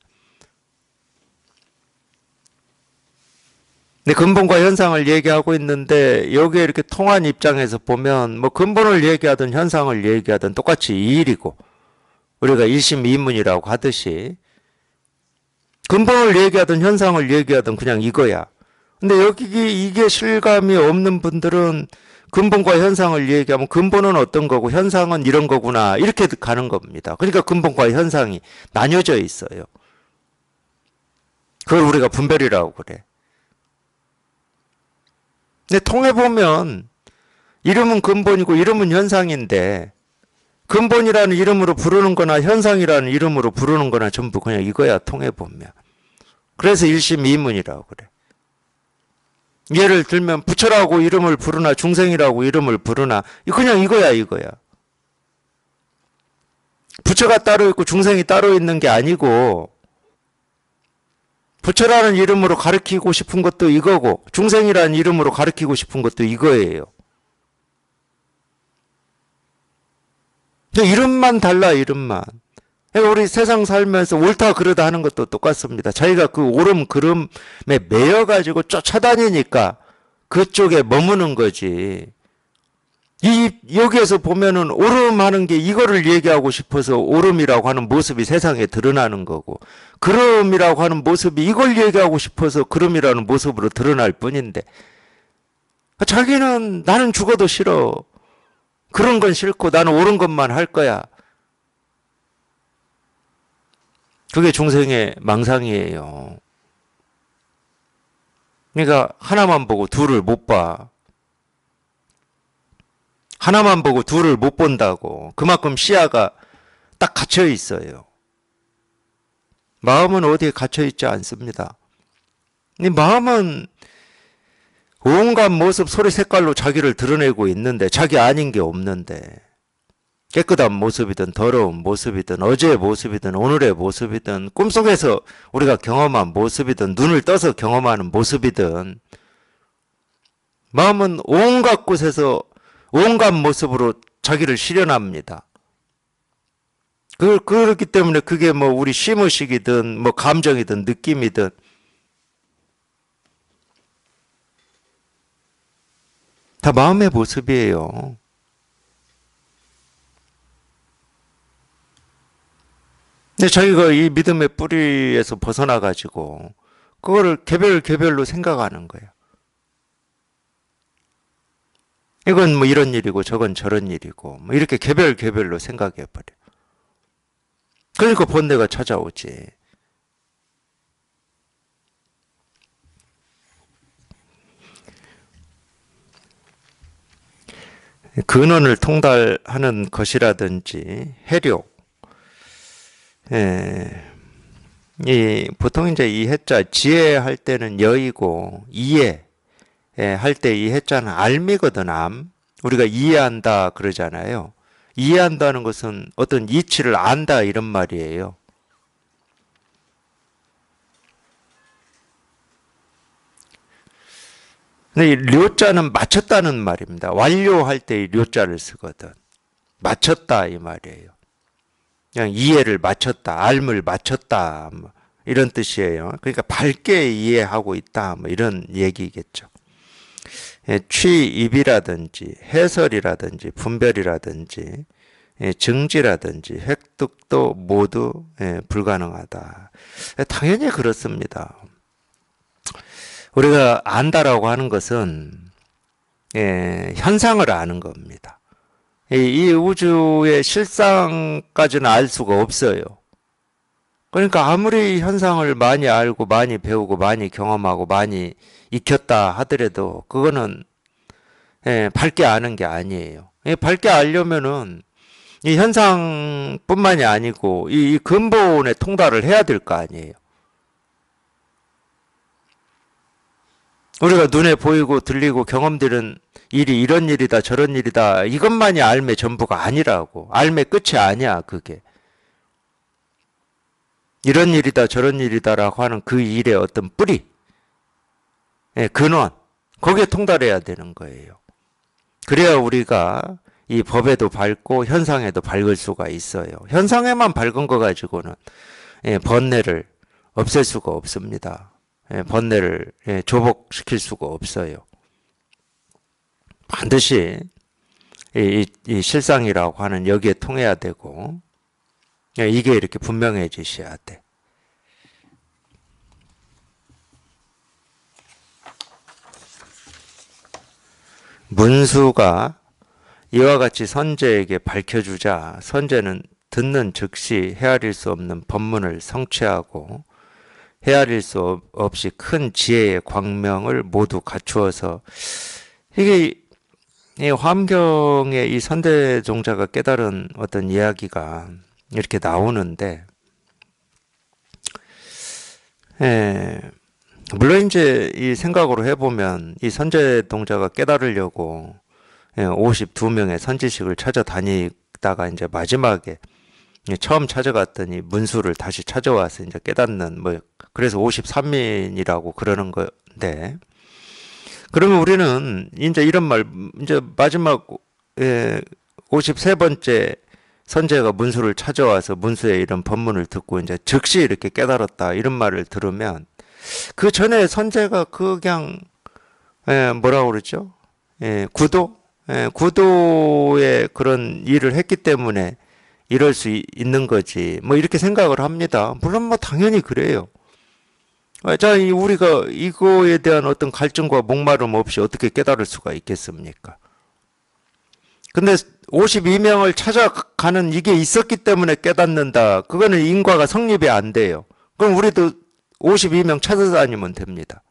근데 근본과 현상을 얘기하고 있는데 여기에 이렇게 통한 입장에서 보면 뭐 근본을 얘기하든 현상을 얘기하든 똑같이 이 일이고, 우리가 일심이문이라고 하듯이 근본을 얘기하든 현상을 얘기하든 그냥 이거야. 근데 여기 이게 실감이 없는 분들은 근본과 현상을 얘기하면 근본은 어떤 거고 현상은 이런 거구나 이렇게 가는 겁니다. 그러니까 근본과 현상이 나뉘어져 있어요. 그걸 우리가 분별이라고 그래. 근데 통해보면 이름은 근본이고 이름은 현상인데 근본이라는 이름으로 부르는 거나 현상이라는 이름으로 부르는 거나 전부 그냥 이거야, 통해보면. 그래서 일심이문이라고 그래. 예를 들면 부처라고 이름을 부르나 중생이라고 이름을 부르나 그냥 이거야. 부처가 따로 있고 중생이 따로 있는 게 아니고, 부처라는 이름으로 가르치고 싶은 것도 이거고 중생이라는 이름으로 가르치고 싶은 것도 이거예요. 이름만 달라, 이름만. 우리 세상 살면서 옳다 그르다 하는 것도 똑같습니다. 자기가 그 옳음 그름에 매여가지고 쫓아다니니까 그쪽에 머무는 거지. 여기에서 보면은 옳음 하는 게 이거를 얘기하고 싶어서 옳음이라고 하는 모습이 세상에 드러나는 거고, 그름이라고 하는 모습이 이걸 얘기하고 싶어서 그름이라는 모습으로 드러날 뿐인데, 자기는 나는 죽어도 싫어. 그런 건 싫고 나는 옳은 것만 할 거야. 그게 중생의 망상이에요. 그러니까 하나만 보고 둘을 못 봐. 하나만 보고 둘을 못 본다고. 그만큼 시야가 딱 갇혀 있어요. 마음은 어디에 갇혀 있지 않습니다. 이 마음은 온갖 모습, 소리, 색깔로 자기를 드러내고 있는데 자기 아닌 게 없는데, 깨끗한 모습이든 더러운 모습이든 어제의 모습이든 오늘의 모습이든 꿈속에서 우리가 경험한 모습이든 눈을 떠서 경험하는 모습이든, 마음은 온갖 곳에서 온갖 모습으로 자기를 실현합니다. 그렇기 때문에 그게 뭐 우리 심의식이든 뭐 감정이든 느낌이든 다 마음의 모습이에요. 근데 자기가 이 믿음의 뿌리에서 벗어나가지고 그거를 개별로 생각하는 거예요. 이건 뭐 이런 일이고 저건 저런 일이고 뭐 이렇게 개별로 생각해버려. 그러니까 본뇌가 찾아오지. 근원을 통달하는 것이라든지 해력, 보통 이제 이 해자 지혜할 때는 여이고 이해 할 때 이 해자는 알미거든. 암. 우리가 이해한다 그러잖아요. 이해한다는 것은 어떤 이치를 안다 이런 말이에요. 근데 이 료자는 맞췄다는 말입니다. 완료할 때 이 료자를 쓰거든. 맞췄다 이 말이에요. 그냥 이해를 맞췄다, 알을 맞췄다 뭐 이런 뜻이에요. 그러니까 밝게 이해하고 있다 뭐 이런 얘기겠죠. 취입이라든지 해설이라든지 분별이라든지 증지라든지 획득도 모두 불가능하다. 당연히 그렇습니다. 우리가 안다라고 하는 것은 현상을 아는 겁니다. 이 우주의 실상까지는 알 수가 없어요. 그러니까 아무리 현상을 많이 알고 많이 배우고 많이 경험하고 많이 익혔다 하더라도 그거는 밝게 아는 게 아니에요. 밝게 알려면은 이 현상뿐만이 아니고 이 근본에 통달을 해야 될 거 아니에요. 우리가 눈에 보이고 들리고 경험되는 일이 이런 일이다 저런 일이다 이것만이 알매 전부가 아니라고. 알매 끝이 아니야 그게. 이런 일이다 저런 일이다라고 하는 그 일의 어떤 뿌리, 근원, 거기에 통달해야 되는 거예요. 그래야 우리가 이 법에도 밝고 현상에도 밝을 수가 있어요. 현상에만 밝은 거 가지고는 번뇌를 없앨 수가 없습니다. 번뇌를 조복시킬 수가 없어요. 반드시 이 실상이라고 하는 여기에 통해야 되고 이게 이렇게 분명해지셔야 돼. 문수가 이와 같이 선제에게 밝혀주자 선제는 듣는 즉시 헤아릴 수 없는 법문을 성취하고 헤아릴 수 없이 큰 지혜의 광명을 모두 갖추어서 이게 이 화엄경에 이 선대종자가 깨달은 어떤 이야기가 이렇게 나오는데 물론 이제 이 생각으로 해보면 이 선제동자가 깨달으려고 52명의 선지식을 찾아다니다가 이제 마지막에 처음 찾아갔더니 문수를 다시 찾아와서 이제 깨닫는 그래서 53인이라고 그러는 건데 그러면 우리는 이제 이런 말 이제 마지막 53번째 선제가 문수를 찾아와서 문수의 이런 법문을 듣고 이제 즉시 이렇게 깨달았다 이런 말을 들으면 그 전에 선제가 그냥 뭐라고 그러죠? 구도의 그런 일을 했기 때문에 이럴 수 있는 거지. 이렇게 생각을 합니다. 물론 당연히 그래요. 자, 우리가 이거에 대한 어떤 갈증과 목마름 없이 어떻게 깨달을 수가 있겠습니까? 근데 52명을 찾아가는 이게 있었기 때문에 깨닫는다. 그거는 인과가 성립이 안 돼요. 그럼 우리도 52명 찾아다니면 됩니다.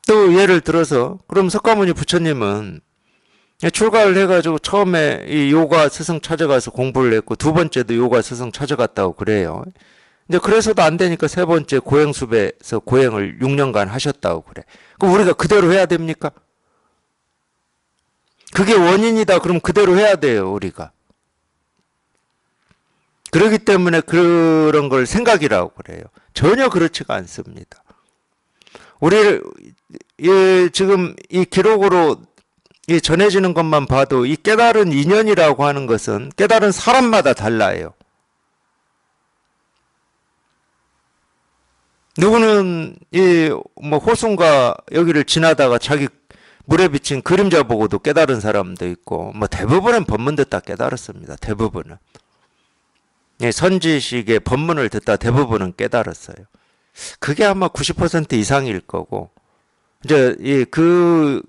또 예를 들어서 그럼 석가모니 부처님은 출가를 해가지고 처음에 이 요가 스승 찾아가서 공부를 했고 두 번째도 요가 스승 찾아갔다고 그래요. 이제 그래서도 안 되니까 세 번째 고행숲에서 고행을 6년간 하셨다고 그래. 그럼 우리가 그대로 해야 됩니까? 그게 원인이다. 그럼 그대로 해야 돼요, 우리가. 그렇기 때문에 그런 걸 생각이라고 그래요. 전혀 그렇지가 않습니다. 우리 지금 이 기록으로 전해지는 것만 봐도 이 깨달은 인연이라고 하는 것은 깨달은 사람마다 달라요. 누구는 호순과 여기를 지나다가 자기 물에 비친 그림자 보고도 깨달은 사람도 있고 대부분은 법문 듣다 깨달았습니다. 대부분은. 선지식의 법문을 듣다 대부분은 깨달았어요. 그게 아마 90% 이상일 거고 이제 그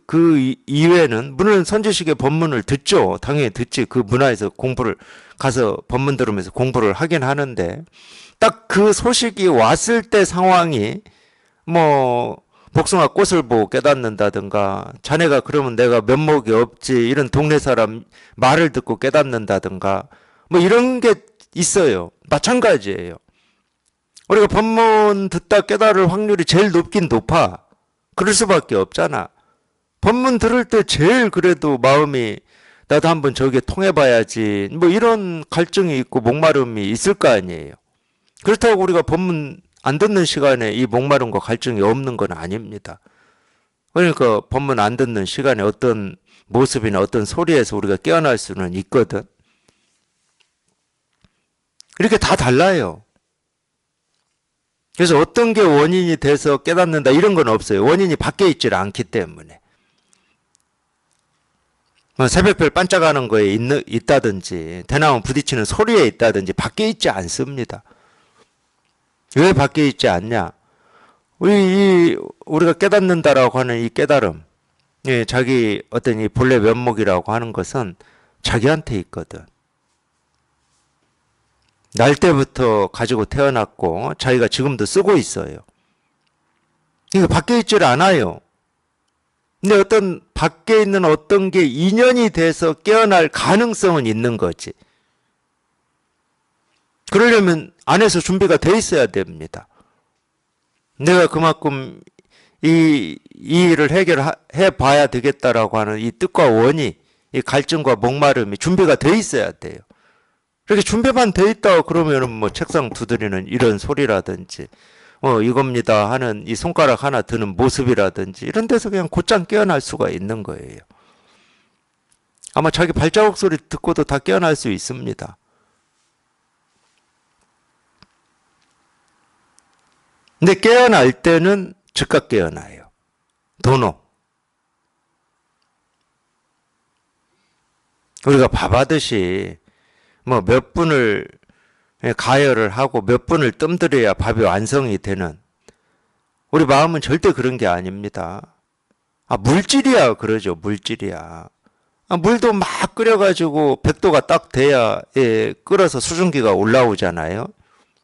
이외에는 물론 선지식의 법문을 듣죠. 당연히 듣지. 그 문화에서 공부를 가서 법문 들으면서 공부를 하긴 하는데 딱 그 소식이 왔을 때 상황이 복숭아 꽃을 보고 깨닫는다든가 자네가 그러면 내가 면목이 없지 이런 동네 사람 말을 듣고 깨닫는다든가 이런 게 있어요. 마찬가지예요. 우리가 법문 듣다 깨달을 확률이 제일 높긴 높아. 그럴 수밖에 없잖아. 법문 들을 때 제일 그래도 마음이 나도 한번 저게 통해봐야지 이런 갈증이 있고 목마름이 있을 거 아니에요. 그렇다고 우리가 법문 안 듣는 시간에 이 목마름과 갈증이 없는 건 아닙니다. 그러니까 법문 안 듣는 시간에 어떤 모습이나 어떤 소리에서 우리가 깨어날 수는 있거든. 이렇게 다 달라요. 그래서 어떤 게 원인이 돼서 깨닫는다 이런 건 없어요. 원인이 밖에 있질 않기 때문에. 새벽별 반짝하는 거에 있다든지 대나무 부딪히는 소리에 있다든지 밖에 있지 않습니다. 왜 밖에 있지 않냐? 우리가 깨닫는다라고 하는 이 깨달음, 예, 자기 어떤 이 본래 면목이라고 하는 것은 자기한테 있거든. 날 때부터 가지고 태어났고 자기가 지금도 쓰고 있어요. 이거 밖에 있질 않아요. 근데 어떤 밖에 있는 어떤 게 인연이 돼서 깨어날 가능성은 있는 거지. 그러려면 안에서 준비가 돼 있어야 됩니다. 내가 그만큼 이 일을 해결해 봐야 되겠다라고 하는 이 뜻과 원이, 이 갈증과 목마름이 준비가 돼 있어야 돼요. 이렇게 준비만 돼 있다고 그러면은 뭐 책상 두드리는 이런 소리라든지, 이겁니다 하는 이 손가락 하나 드는 모습이라든지 이런 데서 그냥 곧장 깨어날 수가 있는 거예요. 아마 자기 발자국 소리 듣고도 다 깨어날 수 있습니다. 근데 깨어날 때는 즉각 깨어나요. 도노. 우리가 밥하듯이 뭐 몇 분을 가열을 하고 몇 분을 뜸들여야 밥이 완성이 되는, 우리 마음은 절대 그런 게 아닙니다. 물질이야 그러죠. 물질이야. 물도 막 끓여가지고 100도가 딱 돼야 끓어서 수증기가 올라오잖아요.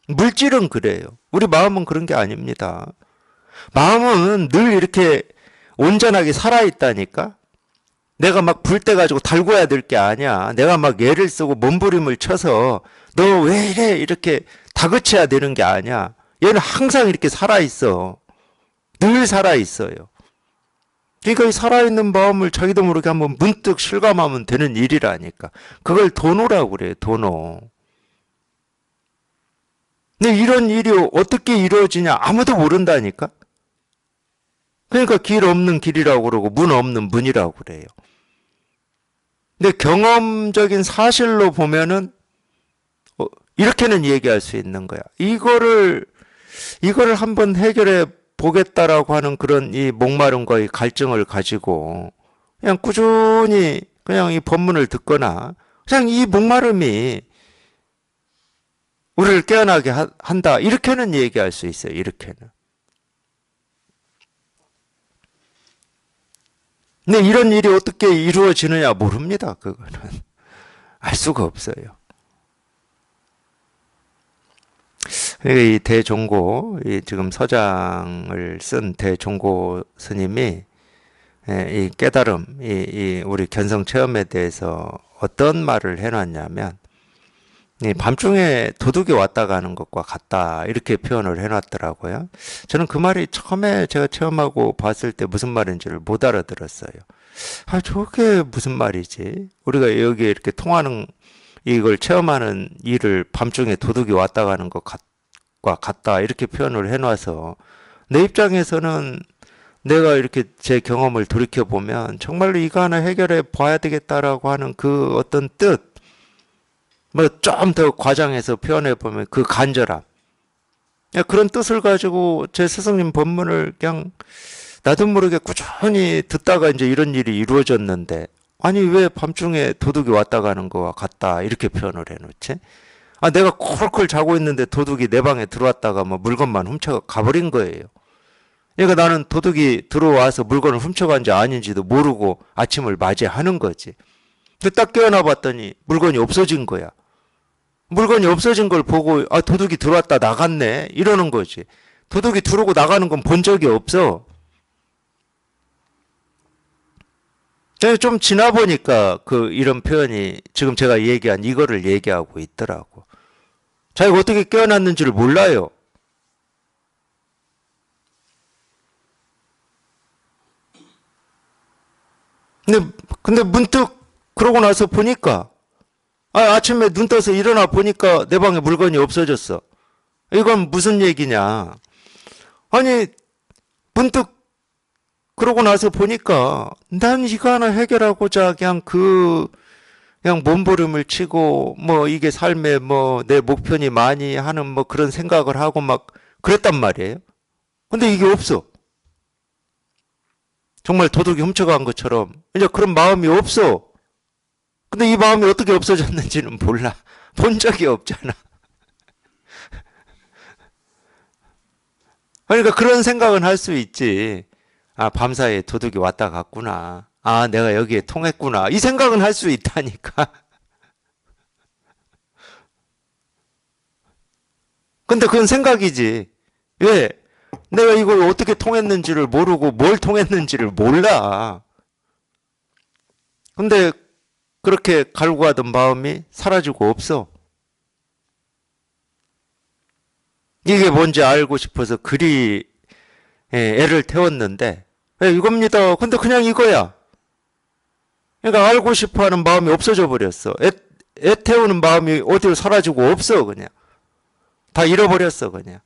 물질은 그래요. 우리 마음은 그런 게 아닙니다. 마음은 늘 이렇게 온전하게 살아있다니까. 내가 막 불 때 가지고 달궈야 될 게 아니야. 내가 막 애를 쓰고 몸부림을 쳐서 너 왜 이래 이렇게 다그쳐야 되는 게 아니야. 얘는 항상 이렇게 살아있어. 늘 살아있어요. 그러니까 이 살아있는 마음을 자기도 모르게 한번 문득 실감하면 되는 일이라니까. 그걸 도노라고 그래요. 도노. 근데 이런 일이 어떻게 이루어지냐 아무도 모른다니까. 그러니까 길 없는 길이라고 그러고 문 없는 문이라고 그래요. 근데 경험적인 사실로 보면은 이렇게는 얘기할 수 있는 거야. 이거를 한번 해결해 보겠다라고 하는 그런 이 목마름과 이 갈증을 가지고 그냥 꾸준히 그냥 이 법문을 듣거나 그냥 이 목마름이 우리를 깨어나게 한다. 이렇게는 얘기할 수 있어요. 이렇게는. 근데 이런 일이 어떻게 이루어지느냐 모릅니다. 그거는. 알 수가 없어요. 그러니까 이 대종고, 이 지금 서장을 쓴 대종고 스님이 이 깨달음, 이 우리 견성 체험에 대해서 어떤 말을 해놨냐면, 이 밤중에 도둑이 왔다 가는 것과 같다 이렇게 표현을 해놨더라고요. 저는 그 말이 처음에 제가 체험하고 봤을 때 무슨 말인지를 못 알아들었어요. 저게 무슨 말이지? 우리가 여기에 이렇게 통하는 이걸 체험하는 일을 밤중에 도둑이 왔다 가는 것과 같다 이렇게 표현을 해놔서 내 입장에서는 내가 이렇게 제 경험을 돌이켜 보면 정말로 이거 하나 해결해 봐야 되겠다라고 하는 그 어떤 뜻, 뭐 좀 더 과장해서 표현해 보면 그 간절함, 그런 뜻을 가지고 제 스승님 법문을 그냥 나도 모르게 꾸준히 듣다가 이제 이런 일이 이루어졌는데, 아니 왜 밤중에 도둑이 왔다 가는 거와 같다 이렇게 표현을 해놓지? 내가 콜콜 자고 있는데 도둑이 내 방에 들어왔다가 뭐 물건만 훔쳐 가버린 거예요. 그러니까 나는 도둑이 들어와서 물건을 훔쳐간지 아닌지도 모르고 아침을 맞이하는 거지. 근데 딱 깨어나 봤더니 물건이 없어진 거야. 물건이 없어진 걸 보고 도둑이 들어왔다 나갔네 이러는 거지. 도둑이 들어오고 나가는 건 본 적이 없어. 좀 지나 보니까 이런 표현이 지금 제가 얘기한 이거를 얘기하고 있더라고. 자기가 어떻게 깨어났는지를 몰라요. 근데 문득 그러고 나서 보니까 아침에 눈 떠서 일어나 보니까 내 방에 물건이 없어졌어. 이건 무슨 얘기냐? 아니 문득 그러고 나서 보니까 난 이거 하나 해결하고자 그냥 몸부림을 치고 뭐 이게 삶의 뭐 내 목표니 많이 하는 뭐 그런 생각을 하고 막 그랬단 말이에요. 근데 이게 없어. 정말 도둑이 훔쳐간 것처럼 이제 그런 마음이 없어. 근데 이 마음이 어떻게 없어졌는지는 몰라. 본 적이 없잖아. 그러니까 그런 생각은 할 수 있지. 아, 밤사이에 도둑이 왔다 갔구나. 아, 내가 여기에 통했구나. 이 생각은 할 수 있다니까. 근데 그건 생각이지. 왜? 내가 이걸 어떻게 통했는지를 모르고 뭘 통했는지를 몰라. 근데 그렇게 갈구하던 마음이 사라지고 없어. 이게 뭔지 알고 싶어서 그리 애를 태웠는데, 이겁니다. 근데 그냥 이거야. 그러니까 알고 싶어 하는 마음이 없어져 버렸어. 애 태우는 마음이 어디로 사라지고 없어, 그냥. 다 잃어버렸어, 그냥.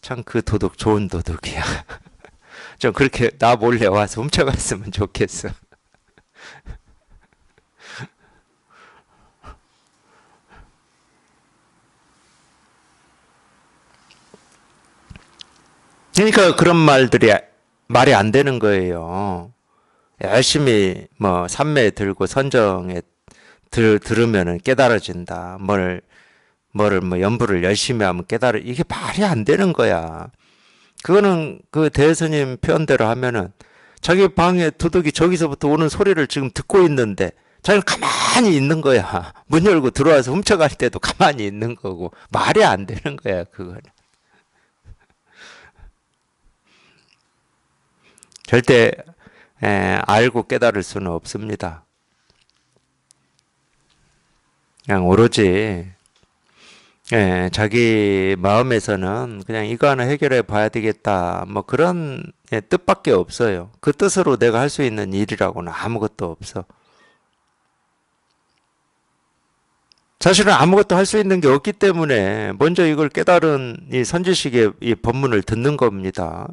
참 그 도둑 좋은 도둑이야. 좀 그렇게 나 몰래 와서 훔쳐갔으면 좋겠어. 그러니까 그런 말들이 말이 안 되는 거예요. 열심히 뭐 삼매에 들고 선정에 들으면은 깨달아진다. 뭐를 뭐 연부를 열심히 하면 이게 말이 안 되는 거야. 그거는 그 대스님 표현대로 하면은 자기 방에 도둑이 저기서부터 오는 소리를 지금 듣고 있는데 자기는 가만히 있는 거야. 문 열고 들어와서 훔쳐갈 때도 가만히 있는 거고 말이 안 되는 거야, 그거는. 절대 알고 깨달을 수는 없습니다. 그냥 오로지 자기 마음에서는 그냥 이거 하나 해결해 봐야 되겠다. 뭐 그런 뜻밖에 없어요. 그 뜻으로 내가 할 수 있는 일이라고는 아무것도 없어. 사실은 아무것도 할 수 있는 게 없기 때문에 먼저 이걸 깨달은 이 선지식의 이 법문을 듣는 겁니다.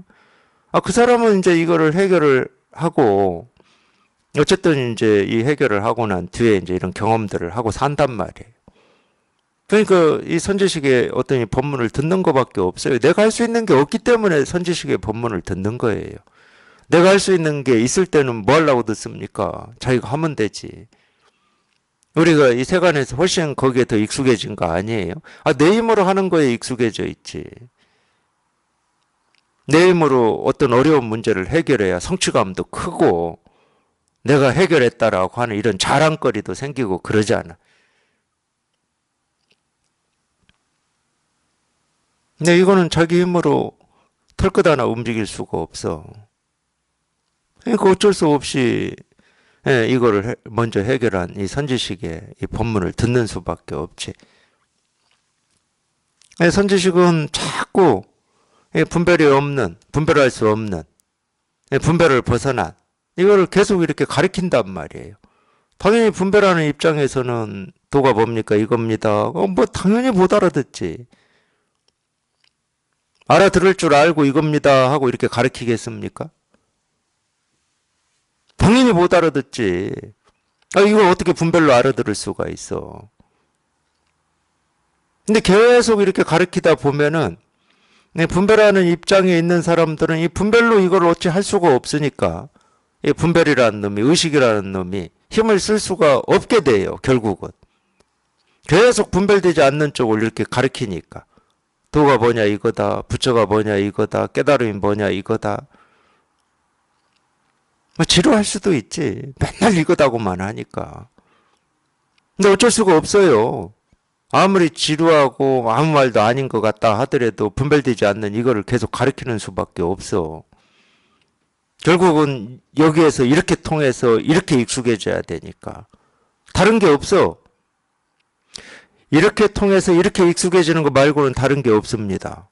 아, 그 사람은 이제 이거를 해결을 하고 어쨌든 이제 이 해결을 하고 난 뒤에 이제 이런 경험들을 하고 산단 말이에요. 그러니까 이 선지식의 어떤 이 법문을 듣는 것밖에 없어요. 내가 할 수 있는 게 없기 때문에 선지식의 법문을 듣는 거예요. 내가 할 수 있는 게 있을 때는 뭐 하려고 듣습니까? 자기가 하면 되지. 우리가 이 세간에서 훨씬 거기에 더 익숙해진 거 아니에요? 아, 내 힘으로 하는 거에 익숙해져 있지. 내 힘으로 어떤 어려운 문제를 해결해야 성취감도 크고 내가 해결했다라고 하는 이런 자랑거리도 생기고 그러지 않아. 근데 이거는 자기 힘으로 털끝 하나 움직일 수가 없어. 그러니까 어쩔 수 없이 이거를 먼저 해결한 이 선지식의 이 법문을 듣는 수밖에 없지. 선지식은 자꾸 분별이 없는, 분별할 수 없는, 분별을 벗어난 이거를 계속 이렇게 가리킨단 말이에요. 당연히 분별하는 입장에서는 도가 뭡니까? 이겁니다. 뭐 당연히 못 알아듣지. 알아들을 줄 알고 이겁니다 하고 이렇게 가르치겠습니까? 당연히 못 알아듣지. 아, 이걸 어떻게 분별로 알아들을 수가 있어. 근데 계속 이렇게 가르치다 보면은 분별하는 입장에 있는 사람들은 이 분별로 이걸 어찌 할 수가 없으니까 이 분별이라는 놈이 의식이라는 놈이 힘을 쓸 수가 없게 돼요. 결국은. 계속 분별되지 않는 쪽을 이렇게 가르치니까. 도가 뭐냐 이거다. 부처가 뭐냐 이거다. 깨달음이 뭐냐 이거다. 뭐 지루할 수도 있지. 맨날 이거다고만 하니까. 근데 어쩔 수가 없어요. 아무리 지루하고 아무 말도 아닌 것 같다 하더라도 분별되지 않는 이거를 계속 가르치는 수밖에 없어. 결국은 여기에서 이렇게 통해서 이렇게 익숙해져야 되니까. 다른 게 없어. 이렇게 통해서 이렇게 익숙해지는 거 말고는 다른 게 없습니다.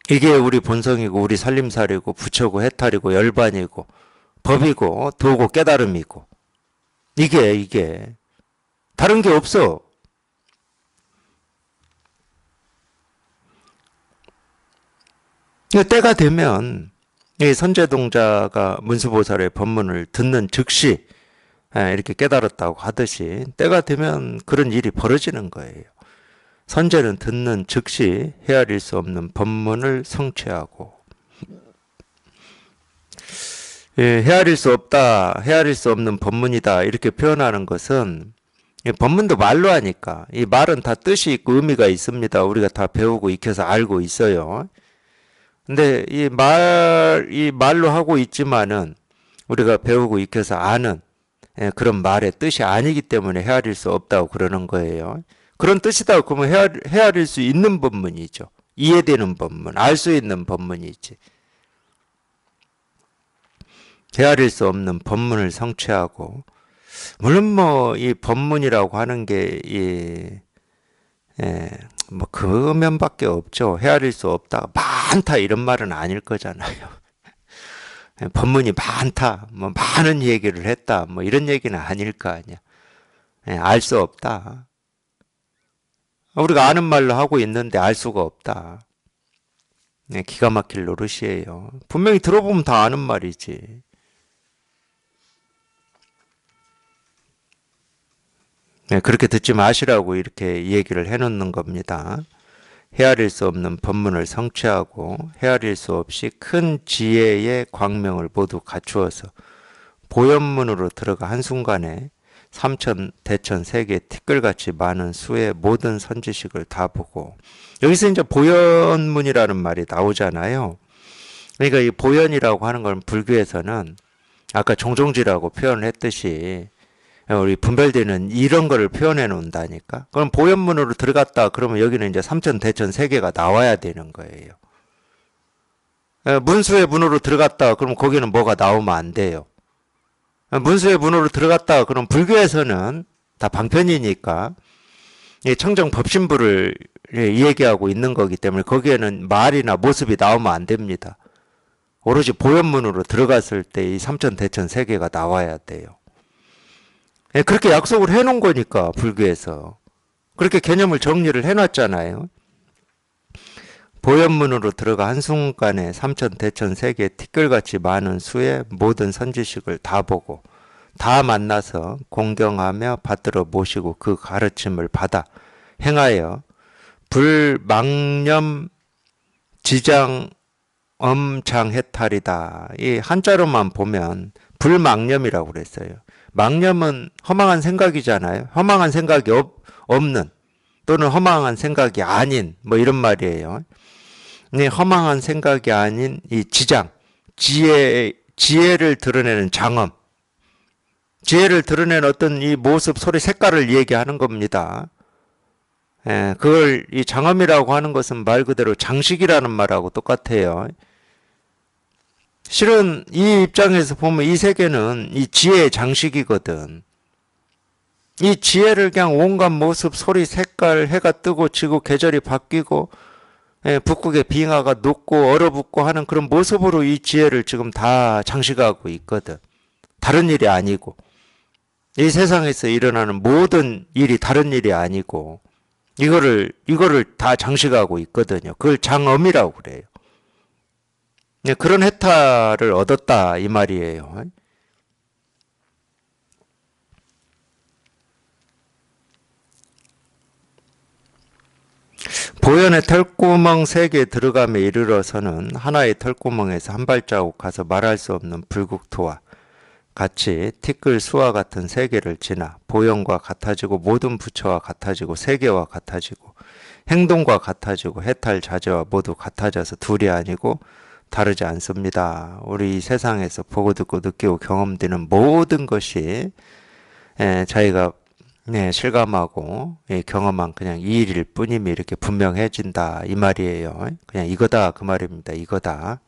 이게 우리 본성이고 우리 살림살이고 부처고 해탈이고 열반이고 법이고 도고 깨달음이고 이게 다른 게 없어. 때가 되면 이 선제동자가 문수보살의 법문을 듣는 즉시 이렇게 깨달았다고 하듯이 때가 되면 그런 일이 벌어지는 거예요. 선제는 듣는 즉시 헤아릴 수 없는 법문을 성취하고 헤아릴 수 없다, 헤아릴 수 없는 법문이다 이렇게 표현하는 것은 이 법문도 말로 하니까 이 말은 다 뜻이 있고 의미가 있습니다. 우리가 다 배우고 익혀서 알고 있어요. 근데 이 말로 하고 있지만은 우리가 배우고 익혀서 아는 그런 말의 뜻이 아니기 때문에 헤아릴 수 없다고 그러는 거예요. 그런 뜻이다 그러면 헤아릴 수 있는 법문이죠. 이해되는 법문, 알 수 있는 법문이지. 헤아릴 수 없는 법문을 성취하고, 물론 뭐 이 법문이라고 하는 게 뭐 그 면밖에 없죠. 헤아릴 수 없다, 많다 이런 말은 아닐 거잖아요. 법문이 많다, 뭐 많은 얘기를 했다, 뭐 이런 얘기는 아닐 거 아니야. 알 수 없다. 우리가 아는 말로 하고 있는데 알 수가 없다. 기가 막힐 노릇이에요. 분명히 들어보면 다 아는 말이지. 그렇게 듣지 마시라고 이렇게 얘기를 해놓는 겁니다. 헤아릴 수 없는 법문을 성취하고 헤아릴 수 없이 큰 지혜의 광명을 모두 갖추어서 보현문으로 들어가 한순간에 삼천 대천 세계 티끌같이 많은 수의 모든 선지식을 다 보고, 여기서 이제 보현문이라는 말이 나오잖아요. 그러니까 이 보현이라고 하는 건 불교에서는 아까 종종지라고 표현을 했듯이 우리 분별되는 이런 거를 표현해 놓는다니까. 그럼 보현문으로 들어갔다 그러면 여기는 이제 삼천 대천 세계가 나와야 되는 거예요. 문수의 문으로 들어갔다 그러면 거기는 뭐가 나오면 안 돼요. 문수의 문으로 들어갔다 그럼 불교에서는 다 방편이니까 청정 법신부를 얘기하고 있는 거기 때문에 거기에는 말이나 모습이 나오면 안 됩니다. 오로지 보현문으로 들어갔을 때 이 삼천 대천 세계가 나와야 돼요. 그렇게 약속을 해놓은 거니까 불교에서 그렇게 개념을 정리를 해놨잖아요. 보현문으로 들어가 한순간에 삼천 대천 세계 티끌같이 많은 수의 모든 선지식을 다 보고 다 만나서 공경하며 받들어 모시고 그 가르침을 받아 행하여 불망념 지장 엄장해탈이다. 이 한자로만 보면 불망념이라고 그랬어요. 망념은 허망한 생각이잖아요. 허망한 생각이 없는 또는 허망한 생각이 아닌 뭐 이런 말이에요. 허망한 생각이 아닌 이 지장, 지혜를 드러내는 장엄, 지혜를 드러내는 어떤 이 모습, 소리, 색깔을 얘기하는 겁니다. 그걸 이 장엄이라고 하는 것은 말 그대로 장식이라는 말하고 똑같아요. 실은 이 입장에서 보면 이 세계는 이 지혜의 장식이거든. 이 지혜를 그냥 온갖 모습, 소리, 색깔, 해가 뜨고 지고 계절이 바뀌고 북극의 빙하가 녹고 얼어붙고 하는 그런 모습으로 이 지혜를 지금 다 장식하고 있거든. 다른 일이 아니고. 이 세상에서 일어나는 모든 일이 다른 일이 아니고 이거를 다 장식하고 있거든요. 그걸 장엄이라고 그래요. 그런 해탈을 얻었다 이 말이에요. 보현의 털구멍 3개 들어감에 이르러서는 하나의 털구멍에서 한 발자국 가서 말할 수 없는 불국토와 같이 티끌 수와 같은 세계를 지나 보현과 같아지고 모든 부처와 같아지고 세계와 같아지고 행동과 같아지고 해탈 자재와 모두 같아져서 둘이 아니고 다르지 않습니다. 우리 이 세상에서 보고 듣고 느끼고 경험되는 모든 것이 자기가 실감하고 경험한 그냥 이 일일 뿐임이 이렇게 분명해진다 이 말이에요. 그냥 이거다 그 말입니다. 이거다.